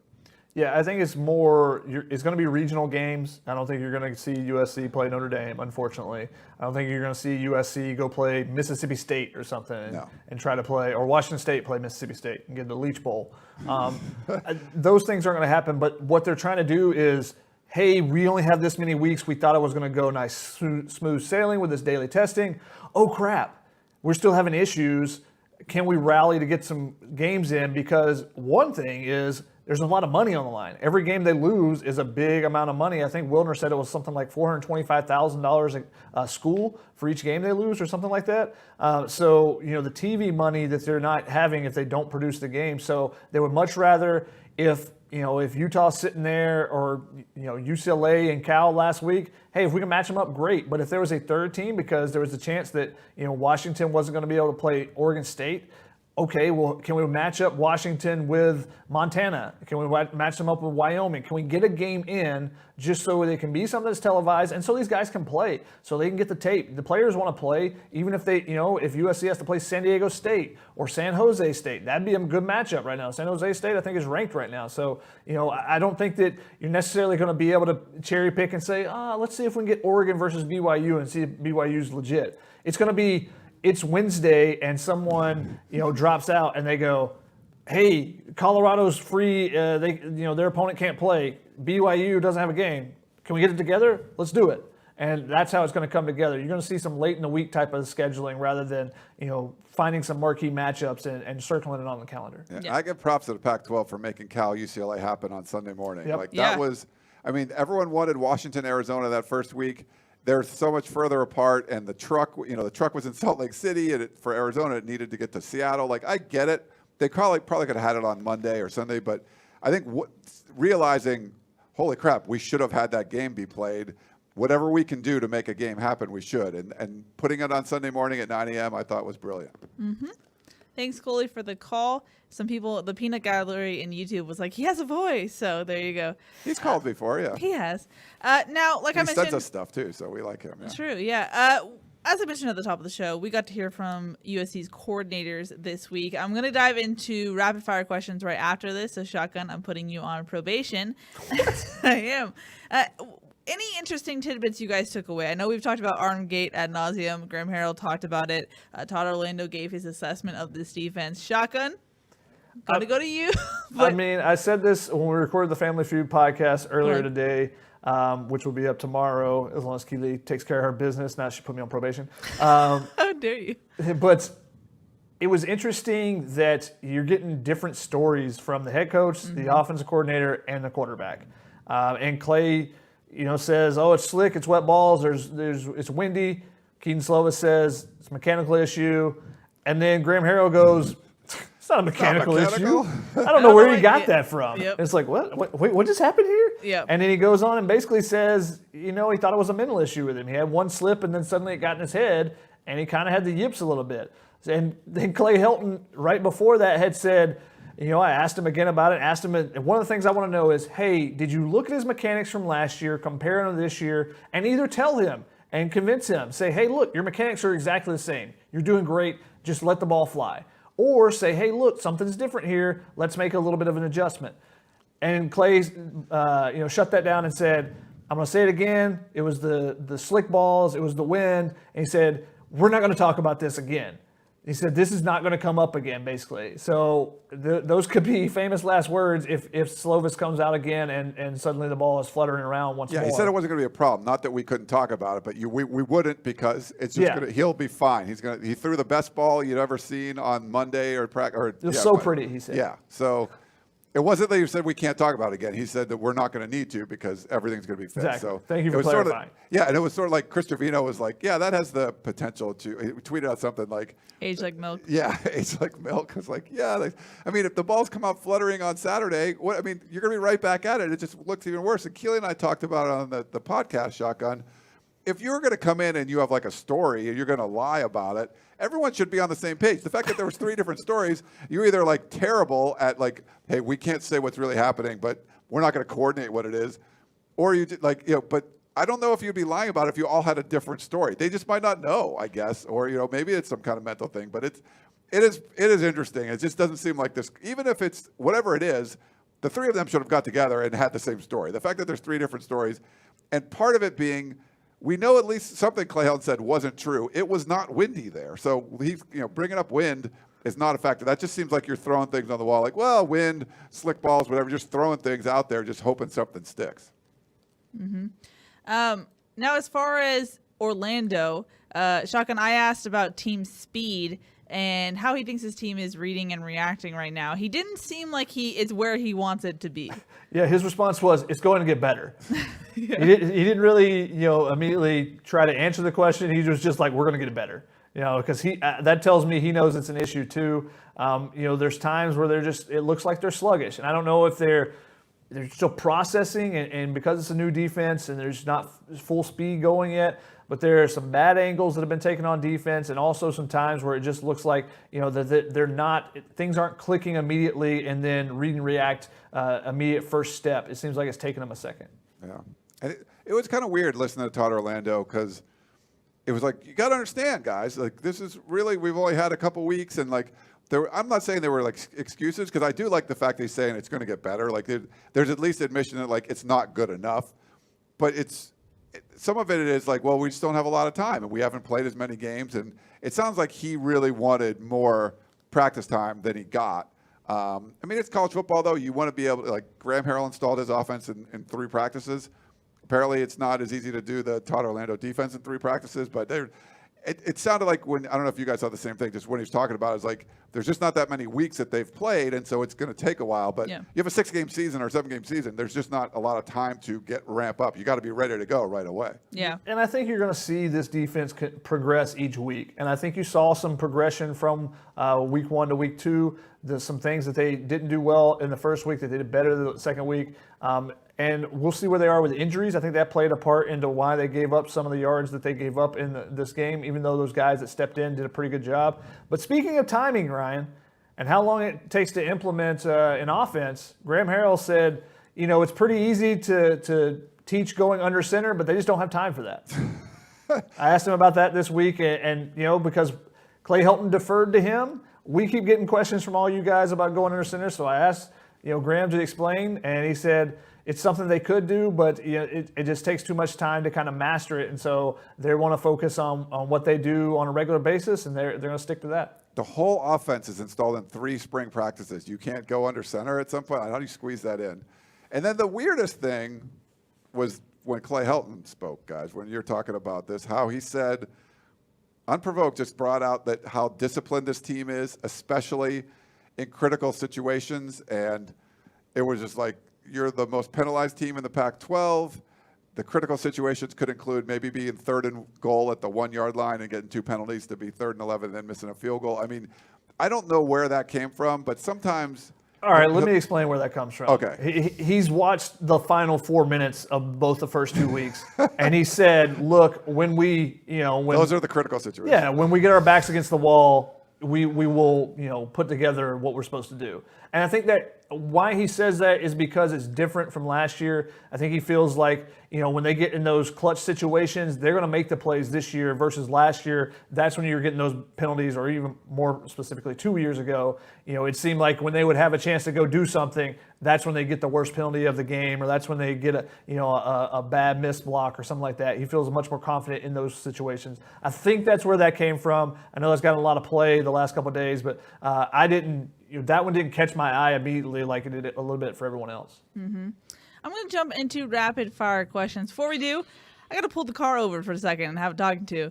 Yeah, I think it's it's going to be regional games. I don't think you're going to see USC play Notre Dame, unfortunately. I don't think you're going to see USC go play Mississippi State or something and try to play, or Washington State play Mississippi State and get the Leach Bowl. Those things aren't going to happen, but what they're trying to do is, hey, we only have this many weeks. We thought it was going to go nice, smooth sailing with this daily testing. Oh, crap. We're still having issues. Can we rally to get some games in? Because one thing is, there's a lot of money on the line. Every game they lose is a big amount of money. I think Wilner said it was something like $425,000 a school for each game they lose or something like that. So, the TV money that they're not having if they don't produce the game. So they would much rather if Utah's sitting there or, UCLA and Cal last week, hey, if we can match them up, great. But if there was a third team because there was a chance that, Washington wasn't going to be able to play Oregon State, okay, well, can we match up Washington with Montana? Can we match them up with Wyoming? Can we get a game in just so they can be something that's televised and so these guys can play, so they can get the tape? The players want to play, even if they, if USC has to play San Diego State or San Jose State, that'd be a good matchup right now. San Jose State, I think, is ranked right now. So, I don't think that you're necessarily going to be able to cherry pick and say, let's see if we can get Oregon versus BYU and see if BYU's legit. It's Wednesday and someone, drops out and they go, hey, Colorado's free. Their opponent can't play. BYU doesn't have a game. Can we get it together? Let's do it. And that's how it's going to come together. You're going to see some late in the week type of scheduling rather than, finding some marquee matchups and circling it on the calendar. Yeah. I give props to the Pac-12 for making Cal UCLA happen on Sunday morning. Yep. That was, everyone wanted Washington, Arizona that first week. They're so much further apart, and the truck was in Salt Lake City, and for Arizona, it needed to get to Seattle. I get it. They probably could have had it on Monday or Sunday, but I think realizing, holy crap, we should have had that game be played. Whatever we can do to make a game happen, we should. And putting it on Sunday morning at 9 a.m., I thought was brilliant. Mm-hmm. Thanks, Coley, for the call. Some people, the Peanut Gallery in YouTube was like, he has a voice. So there you go. He's called before, yeah. He has. Now, like I mentioned. He sends us stuff, too, so we like him. Yeah. True, yeah. As I mentioned at the top of the show, we got to hear from USC's coordinators this week. I'm going to dive into rapid-fire questions right after this. So, Shotgun, I'm putting you on probation. I am. Any interesting tidbits you guys took away? I know we've talked about Armgate ad nauseum. Graham Harrell talked about it. Todd Orlando gave his assessment of this defense. Shotgun, gotta go to you. I said this when we recorded the Family Feud podcast earlier today, which will be up tomorrow as long as Keely takes care of her business. Now she put me on probation. How dare you? But it was interesting that you're getting different stories from the head coach, the offensive coordinator, and the quarterback. And Clay, says, oh, it's slick, it's wet balls, it's windy. Keaton Slovis says it's a mechanical issue. And then Graham Harrell goes, it's not a mechanical issue. I don't know where he got that from. Yep. It's like, what? Wait, what just happened here? Yep. And then he goes on and basically says, he thought it was a mental issue with him. He had one slip and then suddenly it got in his head and he kind of had the yips a little bit. And then Clay Helton, right before that, had said, I asked him again about it, and one of the things I want to know is, hey, did you look at his mechanics from last year, compare them to this year, and either tell him and convince him, say, hey, look, your mechanics are exactly the same. You're doing great. Just let the ball fly. Or say, hey, look, something's different here. Let's make a little bit of an adjustment. And Clay, shut that down and said, I'm going to say it again. It was the slick balls. It was the wind. And he said, we're not going to talk about this again. He said, this is not going to come up again, basically. So those could be famous last words if Slovis comes out again and suddenly the ball is fluttering around once more. Yeah, he said it wasn't going to be a problem. Not that we couldn't talk about it, but we wouldn't because it's just he'll be fine. He threw the best ball you'd ever seen on Monday or it was so pretty, he said. Yeah, so It wasn't that he said we can't talk about it again. He said that we're not going to need to because everything's going to be fixed. Exactly. So Thank you for it was clarifying. And it was sort of like Chris Trevino was like, yeah, that has the potential to. He tweeted out something like, Age like milk. yeah, it's like milk. It's like, yeah. I mean, if the balls come out fluttering on Saturday, you're going to be right back at it. It just looks even worse. And Keely and I talked about it on the podcast, Shotgun. If you're going to come in and you have like a story and you're going to lie about it, everyone should be on the same page. The fact that there was 3 different stories, you're either like terrible at like, hey, we can't say what's really happening, but we're not going to coordinate what it is, or you like, but I don't know if you'd be lying about it if you all had a different story. They just might not know, I guess, or maybe it's some kind of mental thing. But it is interesting. It just doesn't seem like this. Even if it's whatever it is, the 3 of them should have got together and had the same story. The fact that there's 3 different stories, and part of it being, we know at least something Clay Helton said wasn't true. It was not windy there. So he's, bringing up wind is not a factor. That just seems like you're throwing things on the wall, like, well, wind, slick balls, whatever, just throwing things out there, just hoping something sticks. Mm-hmm. Now, as far as Orlando, Shotgun, I asked about team speed and how he thinks his team is reading and reacting right now. He didn't seem like he is where he wants it to be. Yeah, his response was, it's going to get better. Yeah. He didn't really, immediately try to answer the question. He was just like, we're going to get it better. Because that tells me he knows it's an issue too. There's times where it looks like they're sluggish. And I don't know if they're still processing and because it's a new defense and there's not full speed going yet, but there are some bad angles that have been taken on defense, and also some times where it just looks like that they're not, things aren't clicking immediately, and then read and react immediate first step. It seems like it's taken them a second. Yeah, and it was kind of weird listening to Todd Orlando because it was like, you got to understand, guys, like this is really, we've only had a couple weeks, and like I'm not saying there were like excuses, because I do like the fact that he's saying it's going to get better. Like there's at least admission that like it's not good enough, but some of it is like, well, we just don't have a lot of time and we haven't played as many games. And it sounds like he really wanted more practice time than he got. It's college football, though. You want to be able to, like, Graham Harrell installed his offense in 3 practices. Apparently, it's not as easy to do the Todd Orlando defense in 3 practices, but it sounded like when, I don't know if you guys saw the same thing, just when he was talking about it, it's like there's just not that many weeks that they've played, and so it's going to take a while. But you have a 6-game season or 7-game season, there's just not a lot of time to ramp up. You got to be ready to go right away. Yeah. And I think you're going to see this defense progress each week. And I think you saw some progression from week 1 to week 2. There's some things that they didn't do well in the first week that they did better the second week. And we'll see where they are with injuries. I think that played a part into why they gave up some of the yards that they gave up in this game, even though those guys that stepped in did a pretty good job. But speaking of timing, Ryan, and how long it takes to implement an offense, Graham Harrell said, it's pretty easy to teach going under center, but they just don't have time for that. I asked him about that this week, and because Clay Helton deferred to him, we keep getting questions from all you guys about going under center, so I asked Graham to explain, and he said it's something they could do, but it just takes too much time to kind of master it, and so they want to focus on what they do on a regular basis, and they're going to stick to that. The whole offense is installed in 3 spring practices. You can't go under center at some point. How do you squeeze that in? And then the weirdest thing was when Clay Helton spoke, guys, when you're talking about this, how he said, unprovoked, just brought out that how disciplined this team is, especially in critical situations. And it was just like, you're the most penalized team in the Pac-12. The critical situations could include maybe being 3rd and goal at the 1-yard line and getting 2 penalties to be 3rd and 11 and then missing a field goal. I don't know where that came from, but sometimes. All right, let me explain where that comes from. Okay. He's watched the final 4 minutes of both the first 2 weeks, and he said, look, when those are the critical situations. Yeah, when we get our backs against the wall, we will, put together what we're supposed to do. And I think that why he says that is because it's different from last year. I think he feels like, when they get in those clutch situations, they're going to make the plays this year versus last year. That's when you're getting those penalties, or even more specifically 2 years ago. It seemed like when they would have a chance to go do something, that's when they get the worst penalty of the game, or that's when they get a bad missed block or something like that. He feels much more confident in those situations. I think that's where that came from. I know it's gotten a lot of play the last couple of days, but that one didn't catch my eye immediately like it did a little bit for everyone else. Mm-hmm. I'm going to jump into rapid fire questions. Before we do, I got to pull the car over for a second and have a talking to.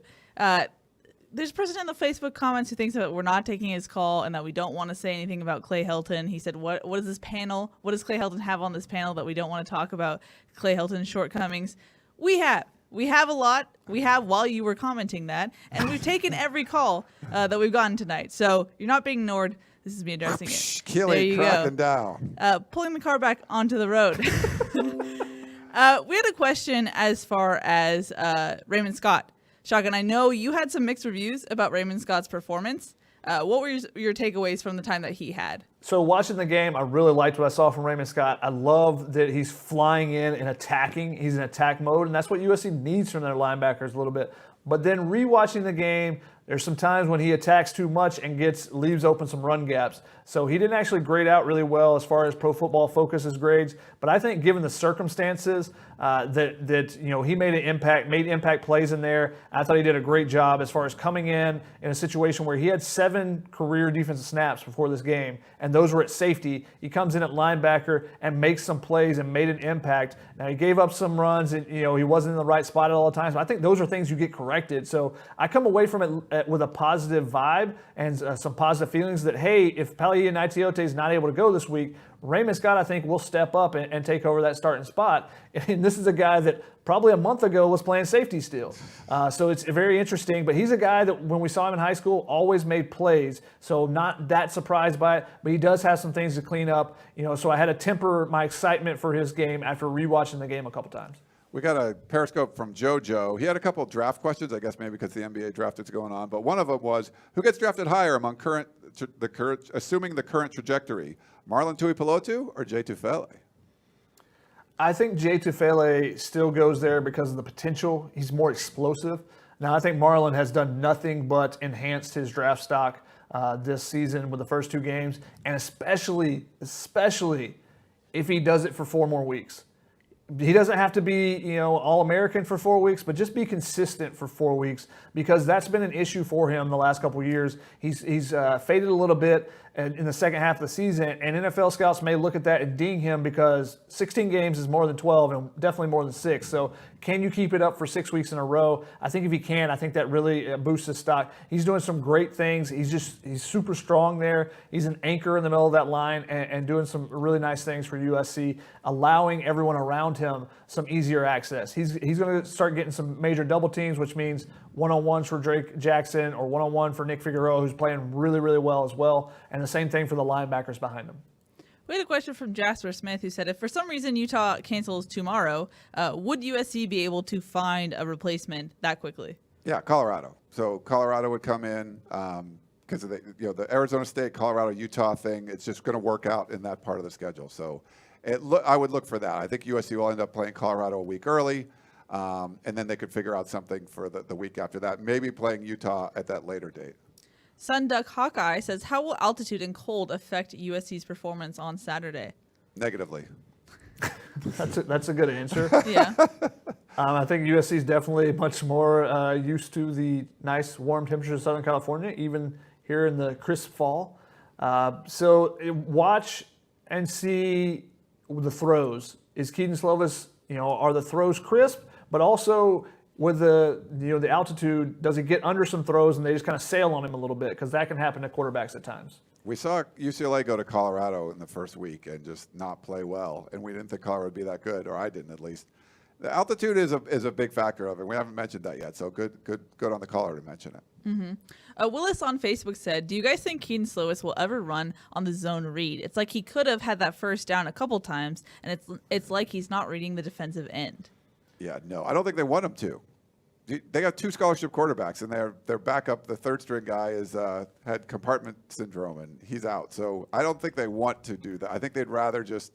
there's a person in the Facebook comments who thinks that we're not taking his call and that we don't want to say anything about Clay Helton. He said, what is this panel? What does Clay Helton have on this panel that we don't want to talk about Clay Helton's shortcomings? We have a lot. We have while you were commenting that. And we've taken every call that we've gotten tonight. So you're not being ignored. This is me addressing it. Keely cracking down. Pulling the car back onto the road. We had a question as far as Raymond Scott. Shotgun, I know you had some mixed reviews about Raymond Scott's performance. What were your takeaways from the time that he had? So watching the game, I really liked what I saw from Raymond Scott. I love that he's flying in and attacking. He's in attack mode, and that's what USC needs from their linebackers a little bit. But then rewatching the game, there's some times when he attacks too much and leaves open some run gaps. So he didn't actually grade out really well as far as Pro Football Focus's grades. But I think given the circumstances that he made impact plays in there. I thought he did a great job as far as coming in a situation where he had 7 career defensive snaps before this game, and those were at safety. He comes in at linebacker and makes some plays and made an impact. Now he gave up some runs, and he wasn't in the right spot at all the times. But I think those are things you get corrected. So I come away from it with a positive vibe and some positive feelings that, hey, if Palaie Naitiote is not able to go this week, Raymond Scott, I think, will step up and take over that starting spot. And this is a guy that probably a month ago was playing safety still. So it's very interesting. But he's a guy that when we saw him in high school always made plays. So not that surprised by it. But he does have some things to clean up. So I had to temper my excitement for his game after rewatching the game a couple times. We got a Periscope from JoJo. He had a couple draft questions, I guess maybe because the NBA draft is going on. But one of them was, who gets drafted higher among assuming the current trajectory, Marlon Tuipulotu or Jay Tufele? I think Jay Tufele still goes there because of the potential. He's more explosive. Now, I think Marlon has done nothing but enhanced his draft stock this season with the first 2 games, and especially if he does it for 4 more weeks. He doesn't have to be, All-American for 4 weeks, but just be consistent for 4 weeks, because that's been an issue for him the last couple of years. He's faded a little bit in the second half of the season, and NFL scouts may look at that and ding him because 16 games is more than 12 and definitely more than 6. So can you keep it up for 6 weeks in a row? I think if he can, I think that really boosts his stock. He's doing some great things. He's super strong there. He's an anchor in the middle of that line and doing some really nice things for USC, allowing everyone around him some easier access. He's going to start getting some major double teams, which means one-on-ones for Drake Jackson or one-on-one for Nick Figueroa, who's playing really, really well as well. And the same thing for the linebackers behind him. We had a question from Jasper Smith who said, if for some reason Utah cancels tomorrow, would USC be able to find a replacement that quickly? Yeah, Colorado. So Colorado would come in because of the Arizona State, Colorado, Utah thing. It's just going to work out in that part of the schedule. So I would look for that. I think USC will end up playing Colorado a week early, and then they could figure out something for the week after that, maybe playing Utah at that later date. Sunduck Hawkeye says, how will altitude and cold affect USC's performance on Saturday? Negatively. That's a good answer. Yeah. I think USC is definitely much more used to the nice warm temperatures of Southern California, even here in the crisp fall. So watch and see the throws. Is Keaton Slovis, are the throws crisp, but also with the altitude, does he get under some throws and they just kind of sail on him a little bit? Because that can happen to quarterbacks at times. We saw UCLA go to Colorado in the first week and just not play well, and we didn't think Colorado would be that good, or I didn't at least. The altitude is a big factor of it. We haven't mentioned that yet, so good on the caller to mention it. Mm-hmm. Willis on Facebook said, do you guys think Keaton Slovis will ever run on the zone read? It's like he could have had that first down a couple times, and it's like he's not reading the defensive end. Yeah, no, I don't think they want him to. They got 2 scholarship quarterbacks, and their backup, the third-string guy, had compartment syndrome, and he's out. So I don't think they want to do that. I think they'd rather just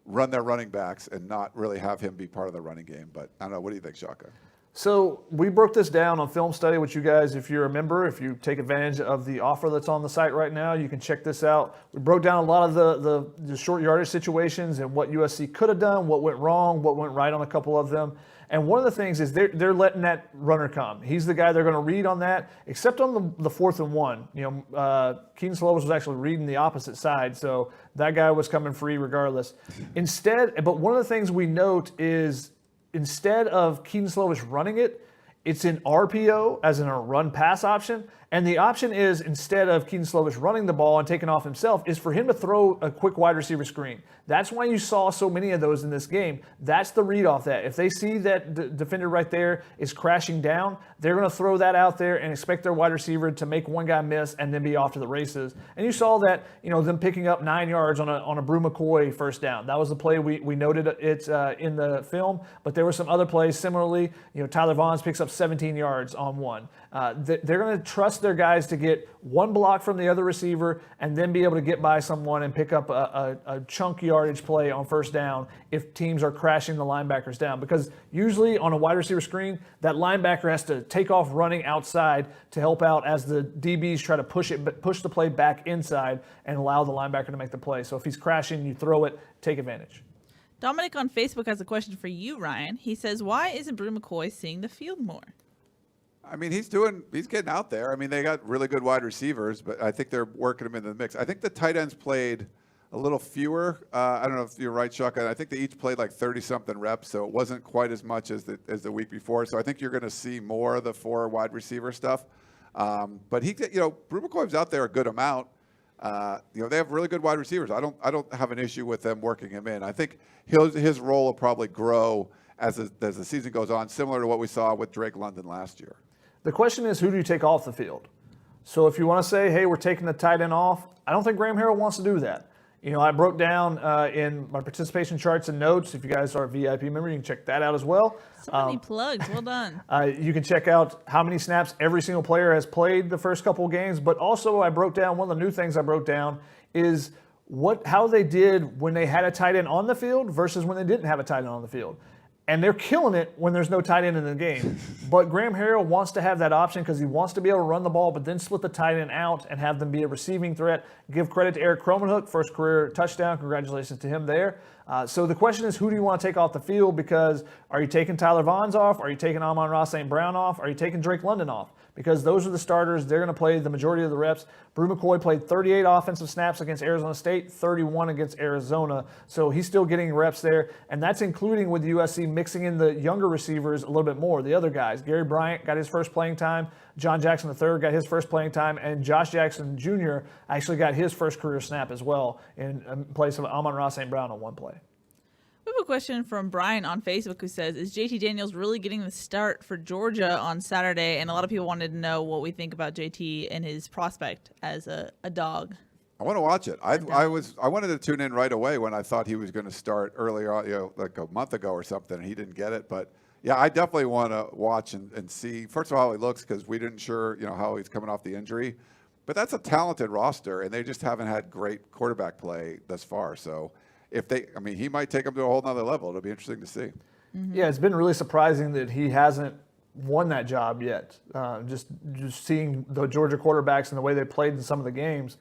run their running backs and not really have him be part of the running game. But I don't know. What do you think, Shaka? So we broke this down on Film Study, which you guys, if you're a member, if you take advantage of the offer that's on the site right now, you can check this out. We broke down a lot of the short yardage situations and what USC could have done, what went wrong, what went right on a couple of them. And one of the things is they're letting that runner come. He's the guy they're going to read on that, except on the 4th and 1. Keaton Slovis was actually reading the opposite side, so that guy was coming free regardless. But one of the things we note is instead of Keaton Slovis running it, It's in RPO, as in a run-pass option. And the option is, instead of Keaton Slovis running the ball and taking off himself, is for him to throw a quick wide receiver screen. That's why you saw so many of those in this game. That's the read off that. If they see that defender right there is crashing down, they're going to throw that out there and expect their wide receiver to make one guy miss and then be off to the races. And you saw that, them picking up 9 yards on a Brew McCoy first down. That was the play we noted it in the film, but there were some other plays similarly. Tyler Vaughns picks up 17 yards on one. They're going to trust their guys to get one block from the other receiver and then be able to get by someone and pick up a chunk yardage play on first down if teams are crashing the linebackers down. Because usually on a wide receiver screen, that linebacker has to take off running outside to help out as the DBs try to push the play back inside and allow the linebacker to make the play. So if he's crashing, you throw it, take advantage. Dominic on Facebook has a question for you, Ryan. He says, why isn't Brew McCoy seeing the field more? I mean, he's getting out there. I mean, they got really good wide receivers, but I think they're working him in the mix. I think the tight ends played a little fewer. I don't know if you're right, Chuck. I think they each played like 30-something reps, so it wasn't quite as much as the week before. So I think you're going to see more of the 4 wide receiver stuff. But Brew McCoy's out there a good amount. They have really good wide receivers. I don't have an issue with them working him in. I think his role will probably grow as the season goes on, similar to what we saw with Drake London last year. The question is, who do you take off the field? So if you want to say, hey, we're taking the tight end off, I don't think Graham Harrell wants to do that. I broke down in my participation charts and notes. If you guys are a VIP member, you can check that out as well. So many plugs. Well done. You can check out how many snaps every single player has played the first couple of games. But also I broke down, one of the new things I broke down is how they did when they had a tight end on the field versus when they didn't have a tight end on the field. And they're killing it when there's no tight end in the game. But Graham Harrell wants to have that option because he wants to be able to run the ball, but then split the tight end out and have them be a receiving threat. Give credit to Eric Cromenhook, first career touchdown. Congratulations to him there. So the question is, who do you want to take off the field? Because are you taking Tyler Vaughns off? Are you taking Amon-Ra St. Brown off? Are you taking Drake London off? Because those are the starters. They're going to play the majority of the reps. Brew McCoy played 38 offensive snaps against Arizona State, 31 against Arizona. So he's still getting reps there. And that's including with USC mixing in the younger receivers a little bit more, the other guys. Gary Bryant got his first playing time. John Jackson III got his first playing time. And Josh Jackson Jr. actually got his first career snap as well in place of Amon-Ra St. Brown on one play. We have a question from Brian on Facebook who says, is JT Daniels really getting the start for Georgia on Saturday? And a lot of people wanted to know what we think about JT and his prospect as a dog. I want to watch it. I wanted to tune in right away when I thought he was going to start earlier on, like a month ago or something, and he didn't get it. But yeah, I definitely want to watch and see, first of all, how he looks, because we didn't sure, how he's coming off the injury. But that's a talented roster, and they just haven't had great quarterback play thus far. So he might take them to a whole nother level. It'll be interesting to see. Mm-hmm. Yeah, it's been really surprising that he hasn't won that job yet. Just seeing the Georgia quarterbacks and the way they played in some of the games,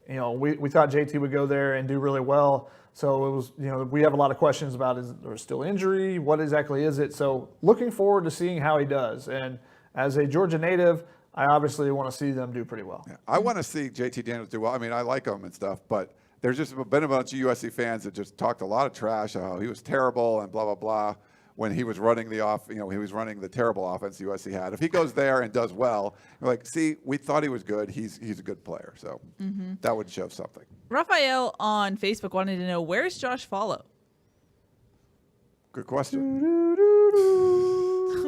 we thought JT would go there and do really well. So it was, we have a lot of questions about, is there still injury? What exactly is it? So looking forward to seeing how he does. And as a Georgia native, I obviously want to see them do pretty well. Yeah, I want to see JT Daniels do well. I mean, I like him and stuff, but there's just been a bunch of USC fans that just talked a lot of trash, how he was terrible and blah, blah, blah, when he was running he was running the terrible offense USC had. If he goes there and does well, you're like, see, we thought he was good. He's a good player. So that would show something. Raphael on Facebook wanted to know, where's Josh Follow? Good question.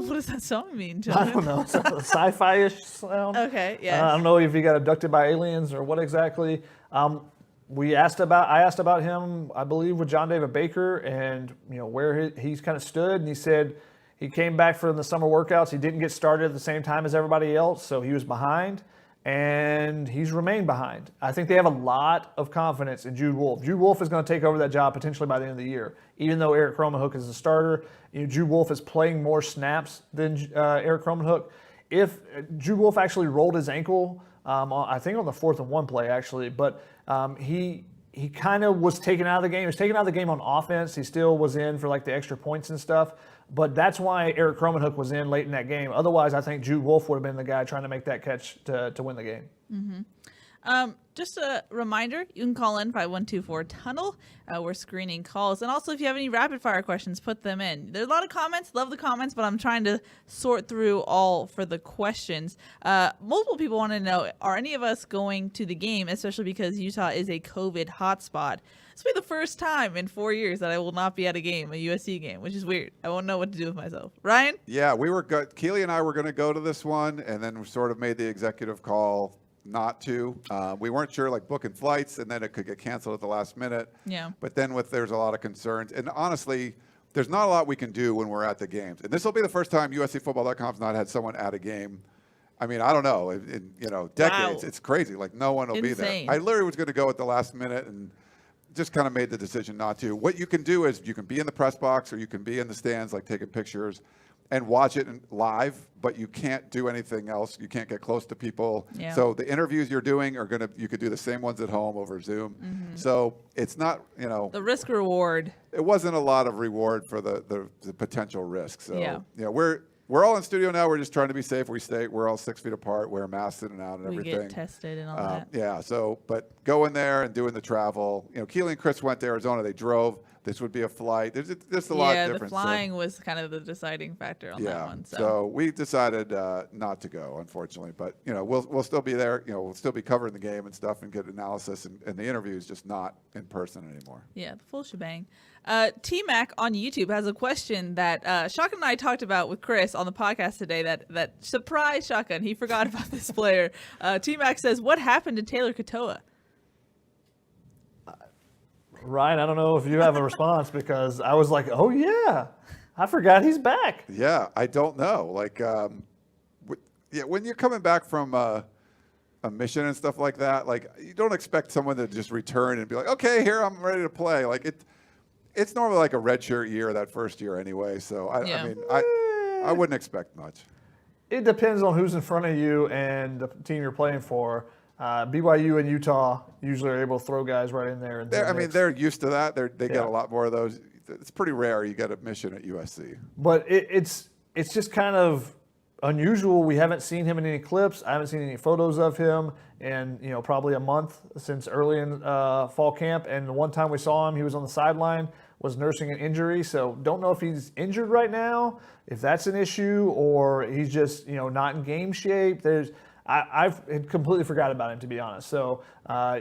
What does that song mean, John? I don't know. It's a sci-fi-ish sound. Okay, yeah. I don't know if he got abducted by aliens or what exactly. I asked about him, I believe, with John David Baker and where he's kind of stood, and he said he came back from the summer workouts. He didn't get started at the same time as everybody else, so he was behind, and he's remained behind. I think they have a lot of confidence in Jude Wolfe. Jude Wolfe is going to take over that job potentially by the end of the year, even though Eric Cromenhook is a starter. Jude Wolfe is playing more snaps than Eric Cromenhook. If Jude Wolfe actually rolled his ankle, I think on the 4th and 1 play actually, but he kind of was taken out of the game. He was taken out of the game on offense. He still was in for like the extra points and stuff, but that's why Eric Cromenhook was in late in that game. Otherwise, I think Jude Wolfe would have been the guy trying to make that catch to win the game. Mm-hmm. Just a reminder, you can call in 5124-TUNNEL. We're screening calls. And also, if you have any rapid-fire questions, put them in. There's a lot of comments. Love the comments, but I'm trying to sort through all for the questions. Multiple people want to know, are any of us going to the game, especially because Utah is a COVID hotspot? This will be the first time in 4 years that I will not be at a game, a USC game, which is weird. I won't know what to do with myself. Ryan? Yeah, we were good. Keely and I were going to go to this one, and then we sort of made the executive call not to. We weren't sure, like booking flights, and then it could get canceled at the last minute. Yeah. But then there's a lot of concerns, and honestly, there's not a lot we can do when we're at the games. And this will be the first time USCFootball.com's not had someone at a game. I mean, I don't know, in decades. Wow. It's crazy. Like no one will be there. I literally was going to go at the last minute and just kind of made the decision not to. What you can do is you can be in the press box or you can be in the stands, like taking pictures and watch it live, but you can't do anything else. You can't get close to people. Yeah. So the interviews you're doing you could do the same ones at home over Zoom. Mm-hmm. So it's not, the risk reward. It wasn't a lot of reward for the potential risk. So yeah, we're all in studio now. We're just trying to be safe. We're all 6 feet apart, wear masks in and out and everything. We get tested and all that. Yeah. So, but going there and doing the travel, Keely and Chris went to Arizona. They drove. This would be a flight. There's just a lot of difference. Yeah, the flying was kind of the deciding factor on that one. So we decided not to go, unfortunately. But we'll still be there. We'll still be covering the game and stuff and get analysis and the interviews, just not in person anymore. Yeah, the full shebang. T-Mac on YouTube has a question that Shotgun and I talked about with Chris on the podcast today. That surprised Shotgun. He forgot about this player. T-Mac says, "What happened to Taylor Katoa?" Ryan, I don't know if you have a response because I was like, oh, yeah, I forgot he's back. Yeah, I don't know. Like, when you're coming back from a mission and stuff like that, like you don't expect someone to just return and be like, okay, here, I'm ready to play. Like it's normally like a redshirt year that first year anyway. So, I mean, I wouldn't expect much. It depends on who's in front of you and the team you're playing for. BYU and Utah usually are able to throw guys right in there. They're used to that. They get a lot more of those. It's pretty rare you get a mission at USC. But it's just kind of unusual. We haven't seen him in any clips. I haven't seen any photos of him in probably a month since early in fall camp. And the one time we saw him, he was on the sideline, was nursing an injury. So don't know if he's injured right now, if that's an issue, or he's just not in game shape. I've completely forgot about him, to be honest. So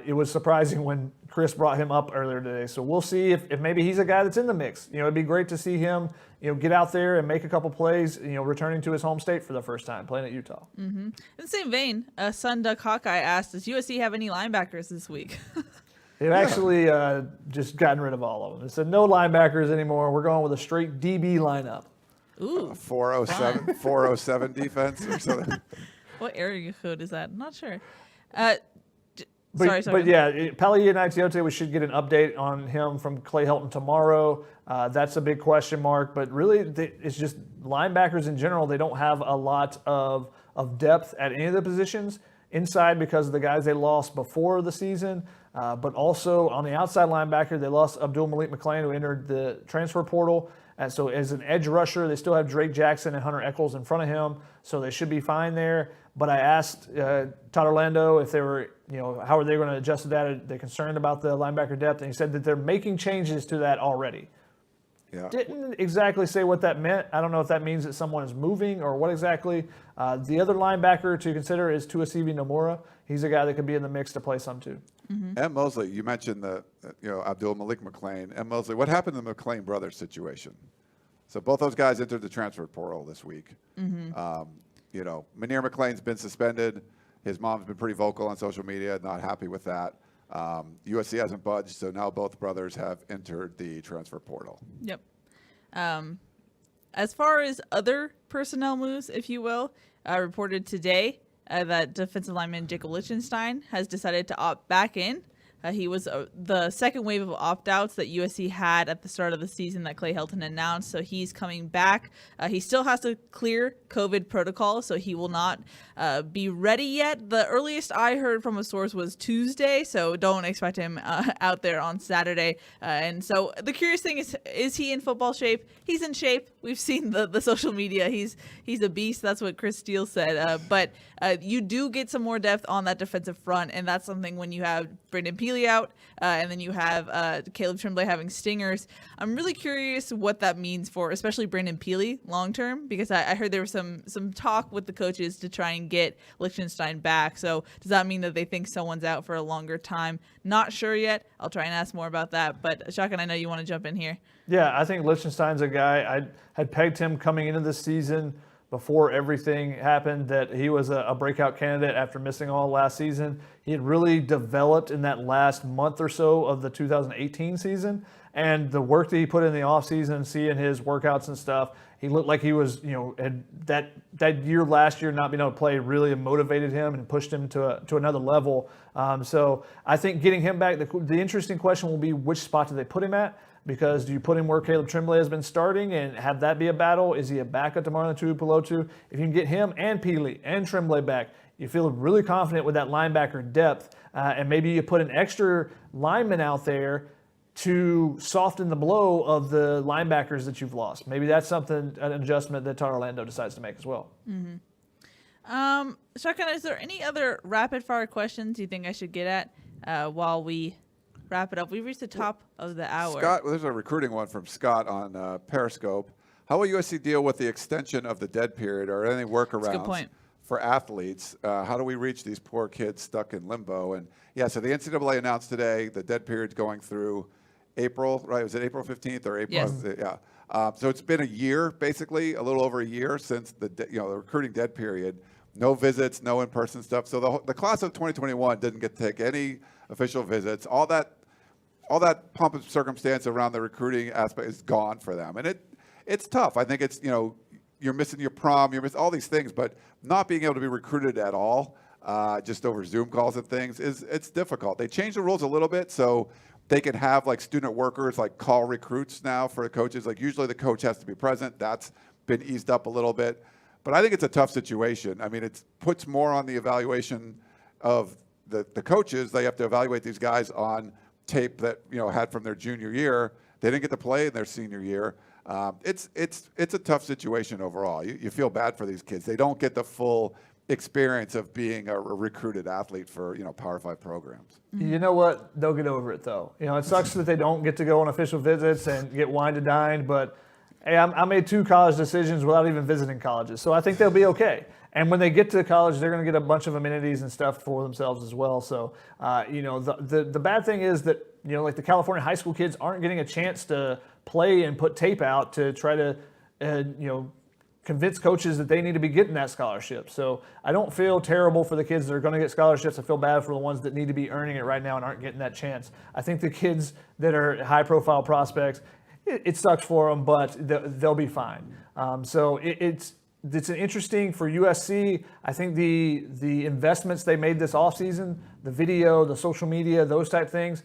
it was surprising when Chris brought him up earlier today. So we'll see if maybe he's a guy that's in the mix. It'd be great to see him, get out there and make a couple plays, returning to his home state for the first time, playing at Utah. Mm-hmm. In the same vein, Sunduck Hawkeye asked, does USC have any linebackers this week? They've actually just gotten rid of all of them. They said no linebackers anymore. We're going with a straight DB lineup. Ooh. 407 defense or something. What area code is that? I'm not sure. But yeah, Palaie-Gaoteote, we should get an update on him from Clay Helton tomorrow. That's a big question mark. But really, it's just linebackers in general. They don't have a lot of depth at any of the positions. Inside because of the guys they lost before the season. But also on the outside linebacker, they lost Abdul Malik McClain, who entered the transfer portal. So as an edge rusher, they still have Drake Jackson and Hunter Echols in front of him. So they should be fine there. But I asked Todd Orlando if they were, how are they going to adjust to that? Are they concerned about the linebacker depth? And he said that they're making changes to that already. Yeah. Didn't exactly say what that meant. I don't know if that means that someone is moving or what exactly. The other linebacker to consider is Tuasivi Nomura. He's a guy that could be in the mix to play some too. Mm-hmm. M. Mosley, you mentioned Abdul Malik McClain. M. Mosley, what happened to the McClain brothers situation? So both those guys entered the transfer portal this week. Mm-hmm. Munir McClain's been suspended. His mom's been pretty vocal on social media, not happy with that. USC hasn't budged, so now both brothers have entered the transfer portal. Yep. As far as other personnel moves, if you will, reported today that defensive lineman Jacob Lichtenstein has decided to opt back in He was the second wave of opt-outs that USC had at the start of the season that Clay Helton announced. So he's coming back. He still has to clear COVID protocol, so he will not be ready yet. The earliest I heard from a source was Tuesday, so don't expect him out there on Saturday. And so the curious thing is he in football shape? He's in shape. We've seen the social media. He's a beast. That's what Chris Steele said. But you do get some more depth on that defensive front, and that's something when you have Brandon Peely out, and then you have Caleb Tremblay having stingers. I'm really curious what that means for especially Brandon Peely long term, because I heard there was some talk with the coaches to try and get Lichtenstein back. So does that mean that they think someone's out for a longer time? Not sure yet. I'll try and ask more about that. But Shotgun, I know you want to jump in here. Yeah, I think Lichtenstein's a guy. I had pegged him coming into this season before everything happened that he was a breakout candidate after missing all last season. He had really developed in that last month or so of the 2018 season. And the work that he put in the offseason, seeing his workouts and stuff, he looked like he was, had that year last year not being able to play really motivated him and pushed him to another level. So I think getting him back, the interesting question will be which spot do they put him at? Because do you put him where Caleb Tremblay has been starting and have that be a battle? Is he a backup tomorrow in the Tuipulotu? If you can get him and Peely and Tremblay back, you feel really confident with that linebacker depth. And maybe you put an extra lineman out there to soften the blow of the linebackers that you've lost. Maybe that's an adjustment that Todd Orlando decides to make as well. Mm-hmm. Shotgun, is there any other rapid-fire questions you think I should get at while we wrap it up? We've reached the top of the hour. Scott, there's a recruiting one from Scott on Periscope. How will USC deal with the extension of the dead period or any workarounds? That's a good point. For athletes? How do we reach these poor kids stuck in limbo? And yeah, so the NCAA announced today the dead period's going through April, right? Was it April 15th or April? Yes. Yeah. So it's been a year, basically, a little over a year since the recruiting dead period. No visits, no in-person stuff. So the class of 2021 didn't get to take any official visits. All that pomp and circumstance around the recruiting aspect is gone for them. And it's tough. I think it's, you're missing your prom, you're missing all these things, but not being able to be recruited at all, just over Zoom calls and things, it's difficult. They changed the rules a little bit so they can have like student workers like call recruits now for the coaches. Like usually the coach has to be present. That's been eased up a little bit. But I think it's a tough situation. I mean, it puts more on the evaluation of the coaches. They have to evaluate these guys on tape that had from their junior year. They didn't get to play in their senior year. It's a tough situation overall. You feel bad for these kids. They don't get the full experience of being a recruited athlete for Power 5 programs. You know what? They'll get over it though. It sucks that they don't get to go on official visits and get wined and dined, but hey, I made 2 college decisions without even visiting colleges, so I think they'll be okay. And when they get to college, they're going to get a bunch of amenities and stuff for themselves as well. So, the bad thing is that, like the California high school kids aren't getting a chance to play and put tape out to try to, convince coaches that they need to be getting that scholarship. So I don't feel terrible for the kids that are going to get scholarships. I feel bad for the ones that need to be earning it right now and aren't getting that chance. I think the kids that are high-profile prospects, it sucks for them, but they'll be fine. So it's an interesting for USC. I think the investments they made this offseason, the video, the social media, those type things,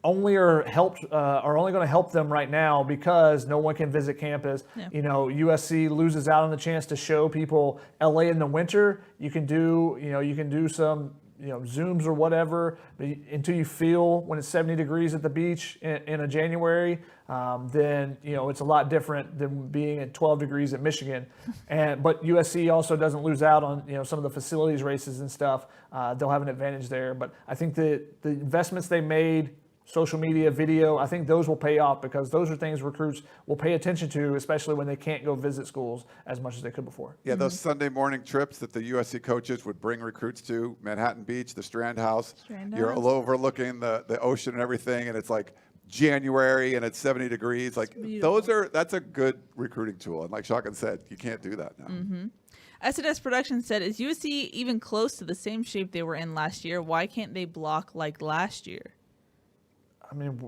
are only going to help them right now because no one can visit campus. Yeah. USC loses out on the chance to show people LA in the winter. You can do some Zooms or whatever, but until you feel when it's 70 degrees at the beach in a January, then it's a lot different than being at 12 degrees at Michigan. But USC also doesn't lose out on some of the facilities races and stuff. They'll have an advantage there. But I think the investments they made, social media, video, I think those will pay off because those are things recruits will pay attention to, especially when they can't go visit schools as much as they could before. Yeah, those Sunday morning trips that the USC coaches would bring recruits to, Manhattan Beach, the Strand House. You're all overlooking the ocean and everything, and it's like January and it's 70 degrees. Like that's a good recruiting tool. And like Shotgun said, you can't do that now. Mm-hmm. SDS Production said, is USC even close to the same shape they were in last year? Why can't they block like last year? I mean,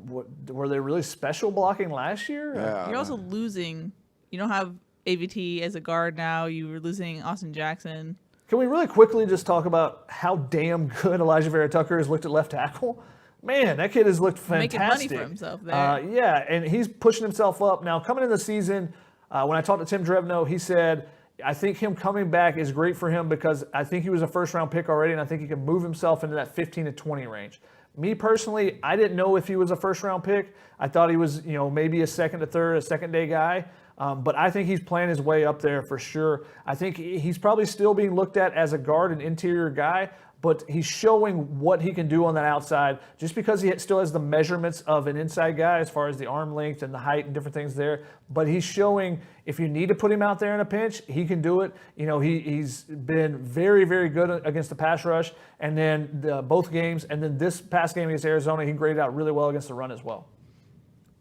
were they really special blocking last year? Yeah, You're also losing. You don't have AVT as a guard now. You were losing Austin Jackson. Can we really quickly just talk about how damn good Elijah Vera Tucker has looked at left tackle? Man, that kid has looked fantastic. Making money for himself there. Yeah, and he's pushing himself up. Now, coming into the season, when I talked to Tim Drevno, he said, I think him coming back is great for him because I think he was a first-round pick already, and I think he can move himself into that 15 to 20 range. Me personally, I didn't know if he was a first-round pick. I thought he was, maybe a second to third, a second-day guy. But I think he's playing his way up there for sure. I think he's probably still being looked at as a guard and interior guy, but he's showing what he can do on that outside just because he still has the measurements of an inside guy as far as the arm length and the height and different things there. But he's showing if you need to put him out there in a pinch, he can do it. He's been very, very good against the pass rush, and then both games, and then this past game against Arizona, he graded out really well against the run as well.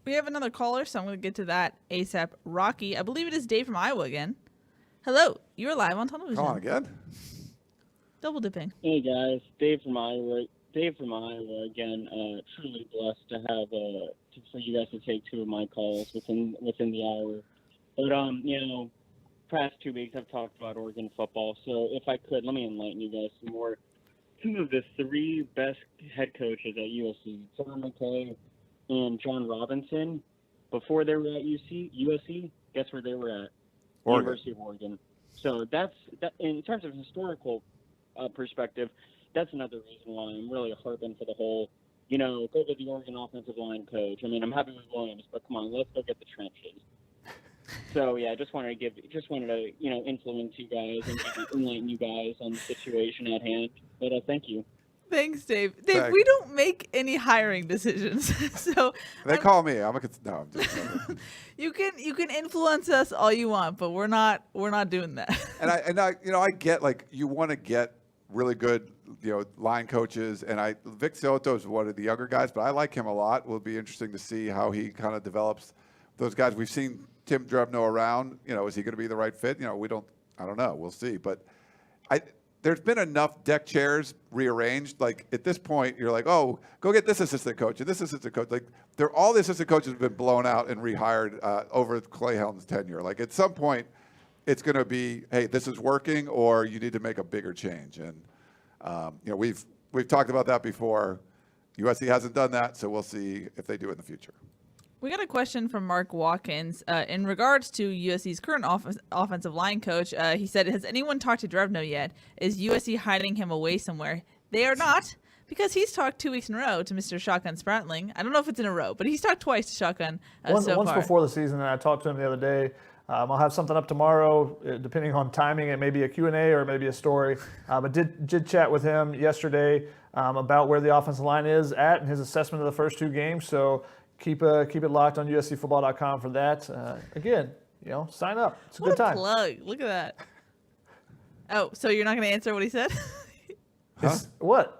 We have another caller, so I'm going to get to that ASAP. Rocky, I believe it is Dave from Iowa again. Hello, you're live on television. Come on again. Double dipping. Hey guys, Dave from Iowa. Again. Truly blessed to have for you guys to take two of my calls within the hour. But past 2 weeks I've talked about Oregon football. So if I could, let me enlighten you guys some more. Two of the three best head coaches at USC, John McKay and John Robinson, before they were at USC, guess where they were at? Oregon. University of Oregon. So that's in terms of historical perspective, that's another reason why I'm really harping for the whole, go get the Oregon offensive line coach. I mean, I'm happy with Williams, but come on, let's go get the trenches. So yeah, I just wanted to influence you guys and enlighten you guys on the situation at hand. But thank you. Thanks, Dave. Dave, Thanks. we don't make any hiring decisions, so They call me. I'm just you can influence us all you want, but we're not doing that. And I get you want to get really good line coaches, and Vic Soto is one of the younger guys, but I like him a lot. Will be interesting to see how he kind of develops those guys. We've seen Tim Drevno around. Is he going to be the right fit? I don't know. We'll see. But there's been enough deck chairs rearranged. Like at this point, you're like, oh, go get this assistant coach and this assistant coach. Like all the assistant coaches have been blown out and rehired over Clay Helton's tenure. Like at some point, it's going to be, hey, this is working, or you need to make a bigger change. And we've talked about that before. USC hasn't done that, so we'll see if they do in the future. We got a question from Mark Watkins in regards to USC's current offensive line coach. He said, has anyone talked to Drevno yet? Is USC hiding him away somewhere? They are not, because he's talked 2 weeks in a row to Mr. Shotgun Spratling. I don't know if it's in a row, but he's talked twice to Shotgun once far. Before the season, and I talked to him the other day. I'll have something up tomorrow, depending on timing. It may be a Q&A or maybe a story. But did chat with him yesterday about where the offensive line is at and his assessment of the first two games. So keep it locked on USCFootball.com for that. Again, sign up. It's a good time. Plug. Look at that. Oh, so you're not going to answer what he said? Huh? What?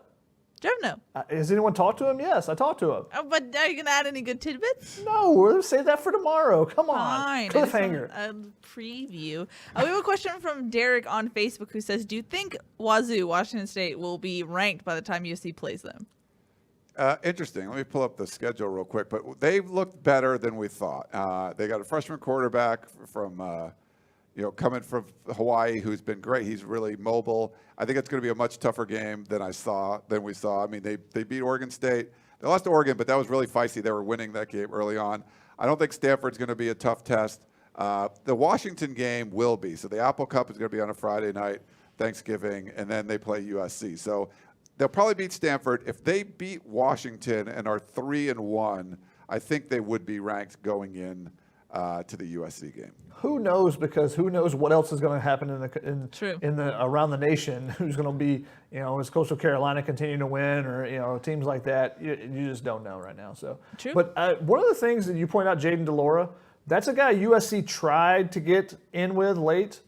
Drevno. Has anyone talked to him? Yes, I talked to him. Oh, but are you going to add any good tidbits? No, we're going to save that for tomorrow. Come on. Fine. Cliffhanger. A preview. We have a question from Derek on Facebook who says, do you think Washington State, will be ranked by the time USC plays them? Interesting. Let me pull up the schedule real quick. But they've looked better than we thought. They got a freshman quarterback from coming from Hawaii, who's been great. He's really mobile. I think it's going to be a much tougher game than we saw. I mean, they beat Oregon State. They lost to Oregon, but that was really feisty. They were winning that game early on. I don't think Stanford's going to be a tough test. The Washington game will be. So the Apple Cup is going to be on a Friday night, Thanksgiving, and then they play USC. So they'll probably beat Stanford. If they beat Washington and are 3-1, I think they would be ranked going in to the USC game. Who knows? Because who knows what else is going to happen around the nation? Who's going to be, is Coastal Carolina continuing to win, or teams like that? You just don't know right now. So, true. But one of the things that you point out, Jaden DeLora, that's a guy USC tried to get in with late,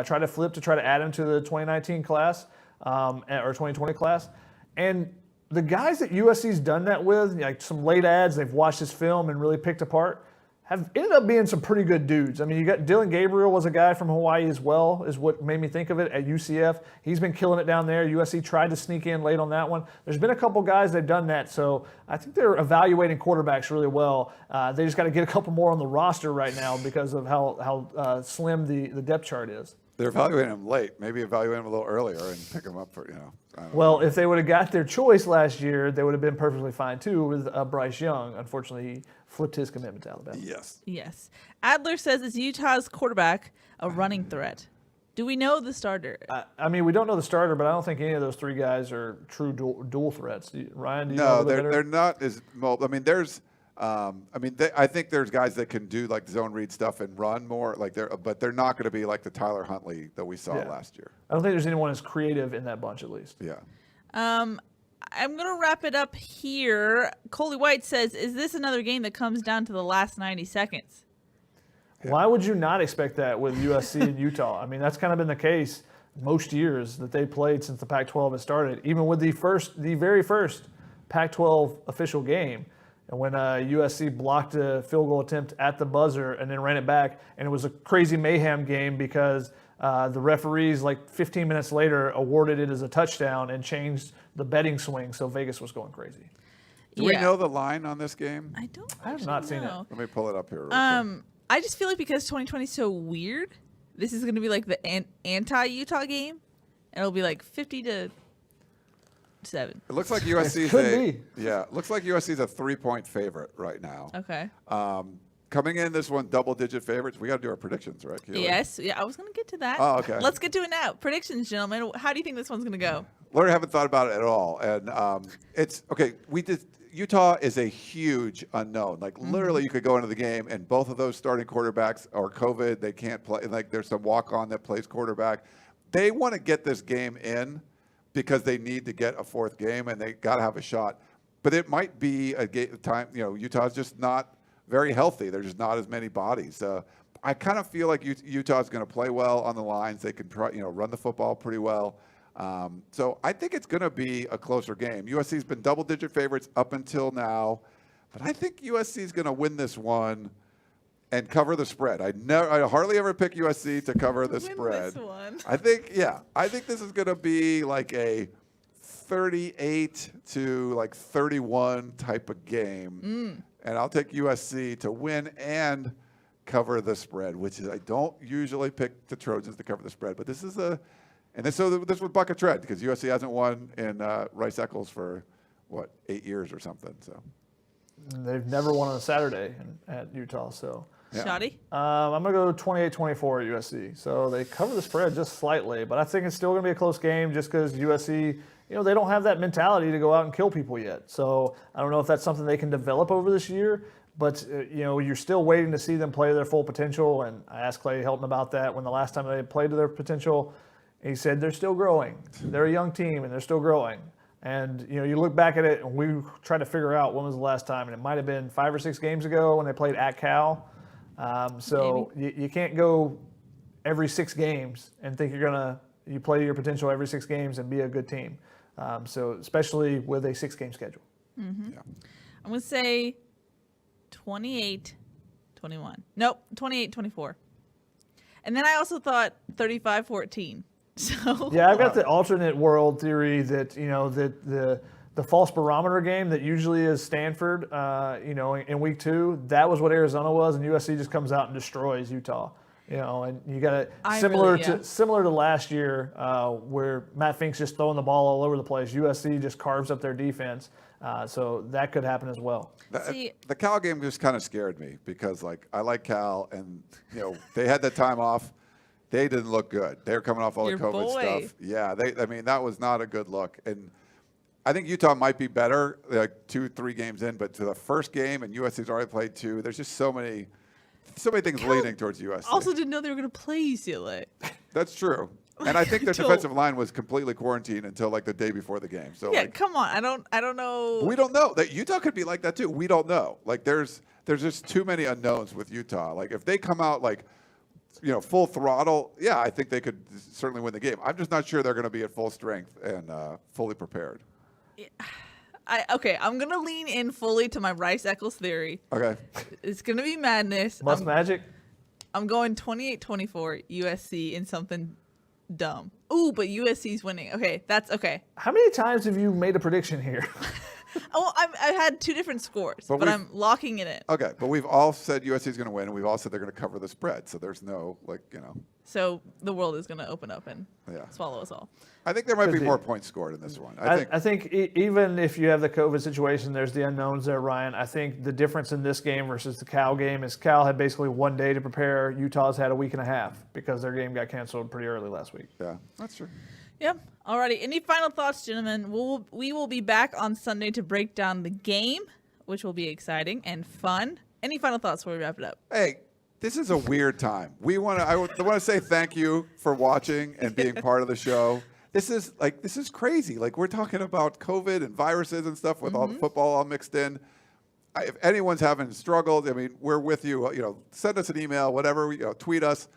tried to flip to try to add him to the 2019 class or 2020 class, and the guys that USC's done that with, like some late ads, they've watched his film and really picked apart, have ended up being some pretty good dudes. I mean, you got Dylan Gabriel was a guy from Hawaii as well, is what made me think of it at UCF. He's been killing it down there. USC tried to sneak in late on that one. There's been a couple guys that have done that, so I think they're evaluating quarterbacks really well. They just got to get a couple more on the roster right now because of how slim the depth chart is. They're evaluating him late. Maybe evaluate him a little earlier and pick him up for, I don't Well, know. if they would have got their choice last year, they would have been perfectly fine too with Bryce Young. Unfortunately, he flipped his commitment to Alabama. Yes. Yes. Adler says, is Utah's quarterback a running threat? Do we know the starter? I mean, we don't know the starter, but I don't think any of those three guys are true dual threats. Ryan, do you know? No, they're not as mobile. I mean, there's, I think there's guys that can do like zone read stuff and run more, but they're not going to be like the Tyler Huntley that we saw last year. I don't think there's anyone as creative in that bunch, at least. Yeah. I'm going to wrap it up here. Coley White says, is this another game that comes down to the last 90 seconds? Why would you not expect that with USC and Utah? I mean, that's kind of been the case most years that they played since the Pac-12 has started, even with the very first Pac-12 official game. And when USC blocked a field goal attempt at the buzzer and then ran it back, and it was a crazy mayhem game because the referees, like 15 minutes later, awarded it as a touchdown and changed the betting swing, so Vegas was going crazy. Do we know the line on this game? I don't. I have not seen it. Let me pull it up here. Real quick. I just feel like because 2020 is so weird, this is going to be like the anti-Utah game, and it'll be like 50-7. It looks like USC's looks like USC's a 3-point favorite right now. Okay. Coming in this one, double-digit favorites. We got to do our predictions, right, Keely? Yes. Yeah, I was going to get to that. Oh, okay. Let's get to it now. Predictions, gentlemen. How do you think this one's going to go? Literally haven't thought about it at all, and it's okay. Utah is a huge unknown. Like literally, you could go into the game, and both of those starting quarterbacks are COVID. They can't play. Like there's some walk-on that plays quarterback. They want to get this game in because they need to get a fourth game, and they got to have a shot. But it might be a time. Utah's just not very healthy. There's just not as many bodies. I kind of feel like Utah's going to play well on the lines. They can try, run the football pretty well. So I think it's going to be a closer game. USC's been double-digit favorites up until now, but I think USC is going to win this one and cover the spread. I hardly ever pick USC to cover the spread. This one. I think this is going to be like a 38 to like 31 type of game, and I'll take USC to win and cover the spread, which is I don't usually pick the Trojans to cover the spread, but this is this would buck a trend because USC hasn't won in Rice-Eccles for 8 years or something. So they've never won on a Saturday at Utah. So Shoddy? I'm gonna go 28-24 at USC. So they cover the spread just slightly, but I think it's still gonna be a close game just because USC, they don't have that mentality to go out and kill people yet. So I don't know if that's something they can develop over this year. But, you're still waiting to see them play to their full potential. And I asked Clay Helton about that when the last time they played to their potential. He said they're still growing. They're a young team, and they're still growing. And, you look back at it, and we tried to figure out when was the last time. And it might have been 5 or 6 games ago when they played at Cal. So you can't go every 6 games and think you play to your potential every 6 games and be a good team. So especially with a 6-game schedule. Mm-hmm. Yeah. I'm going to say 28-21. Nope, 28-24. And then I also thought 35-14. So yeah, I've got the alternate world theory that that the false barometer game that usually is Stanford, in week 2, that was what Arizona was, and USC just comes out and destroys Utah. And you got it similar to last year where Matt Fink's just throwing the ball all over the place. USC just carves up their defense. So that could happen as well. The Cal game just kind of scared me because, I like Cal, and they had that time off. They didn't look good. They were coming off all the COVID stuff. Yeah, that was not a good look. And I think Utah might be better, 2-3 games in, but to the first game, and USC's already played 2. There's just so many things leaning towards USC. Also, didn't know they were going to play UCLA. That's true. And I think their defensive line was completely quarantined until the day before the game. So come on, I don't know. We don't know. That Utah could be like that too. We don't know. There's just too many unknowns with Utah. If they come out full throttle, I think they could certainly win the game. I'm just not sure they're going to be at full strength and fully prepared. I'm going to lean in fully to my Rice-Eccles theory. Okay. It's going to be madness. Magic? I'm going 28-24 USC in something dumb. Ooh, but USC's winning. Okay, that's okay. How many times have you made a prediction here? Oh, I had two different scores, but we've- I'm locking it in. Okay, but we've all said USC is going to win, and we've all said they're going to cover the spread. So there's no, So the world is going to open up and Yeah. swallow us all. I think there might be Could be. more points scored in this one. I think even if you have the COVID situation, there's the unknowns there, Ryan. I think the difference in this game versus the Cal game is Cal had basically 1 day to prepare. Utah's had a week and a half because their game got canceled pretty early last week. Yeah, that's true. Yep. Alrighty. Any final thoughts, gentlemen? We will be back on Sunday to break down the game, which will be exciting and fun. Any final thoughts before we wrap it up? Hey, this is a weird time. I want to say thank you for watching and being part of the show. This is crazy. Like, we're talking about COVID and viruses and stuff with all the football all mixed in. If anyone's having struggled, I mean, we're with you. Send us an email, whatever. Tweet us.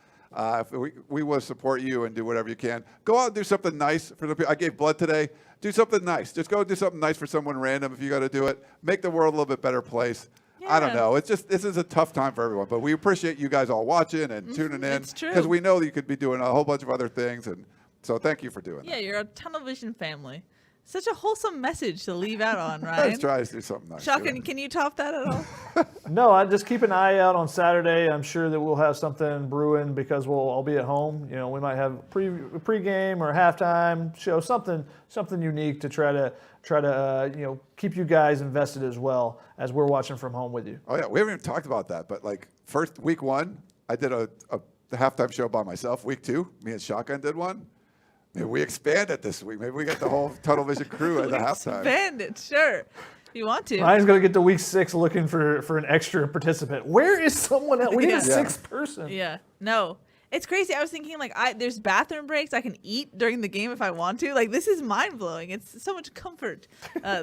We will support you and do whatever you can. Go out and do something nice for the people. I gave blood today. Do something nice. Just go do something nice for someone random if you got to do it. Make the world a little bit better place. I don't know. This is a tough time for everyone, but we appreciate you guys all watching and tuning in. It's true. Because we know that you could be doing a whole bunch of other things, and so thank you for doing that. Yeah, you're a tunnel vision family. Such a wholesome message to leave out on, Ryan. Let's try to do something nice. Shotgun, can you top that at all? No, I just keep an eye out on Saturday. I'm sure that we'll have something brewing because I'll be at home. We might have a pregame or a halftime show, something unique to try to keep you guys invested as well as we're watching from home with you. Oh yeah, we haven't even talked about that, but first week 1, I did the halftime show by myself. Week 2, me and Shotgun did one. Maybe we expand it this week. Maybe we get the whole Tunnel Vision crew at the halftime. Expand it, sure. If you want to. Ryan's going to get to week 6 looking for an extra participant. Where is someone else? We need a Yeah. 6th person. Yeah. No. It's crazy. I was thinking there's bathroom breaks. I can eat during the game if I want to. This is mind blowing. It's so much comfort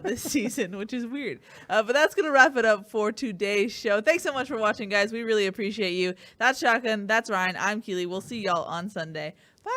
this season, which is weird. But that's going to wrap it up for today's show. Thanks so much for watching, guys. We really appreciate you. That's Shotgun. That's Ryan. I'm Keely. We'll see y'all on Sunday. Bye.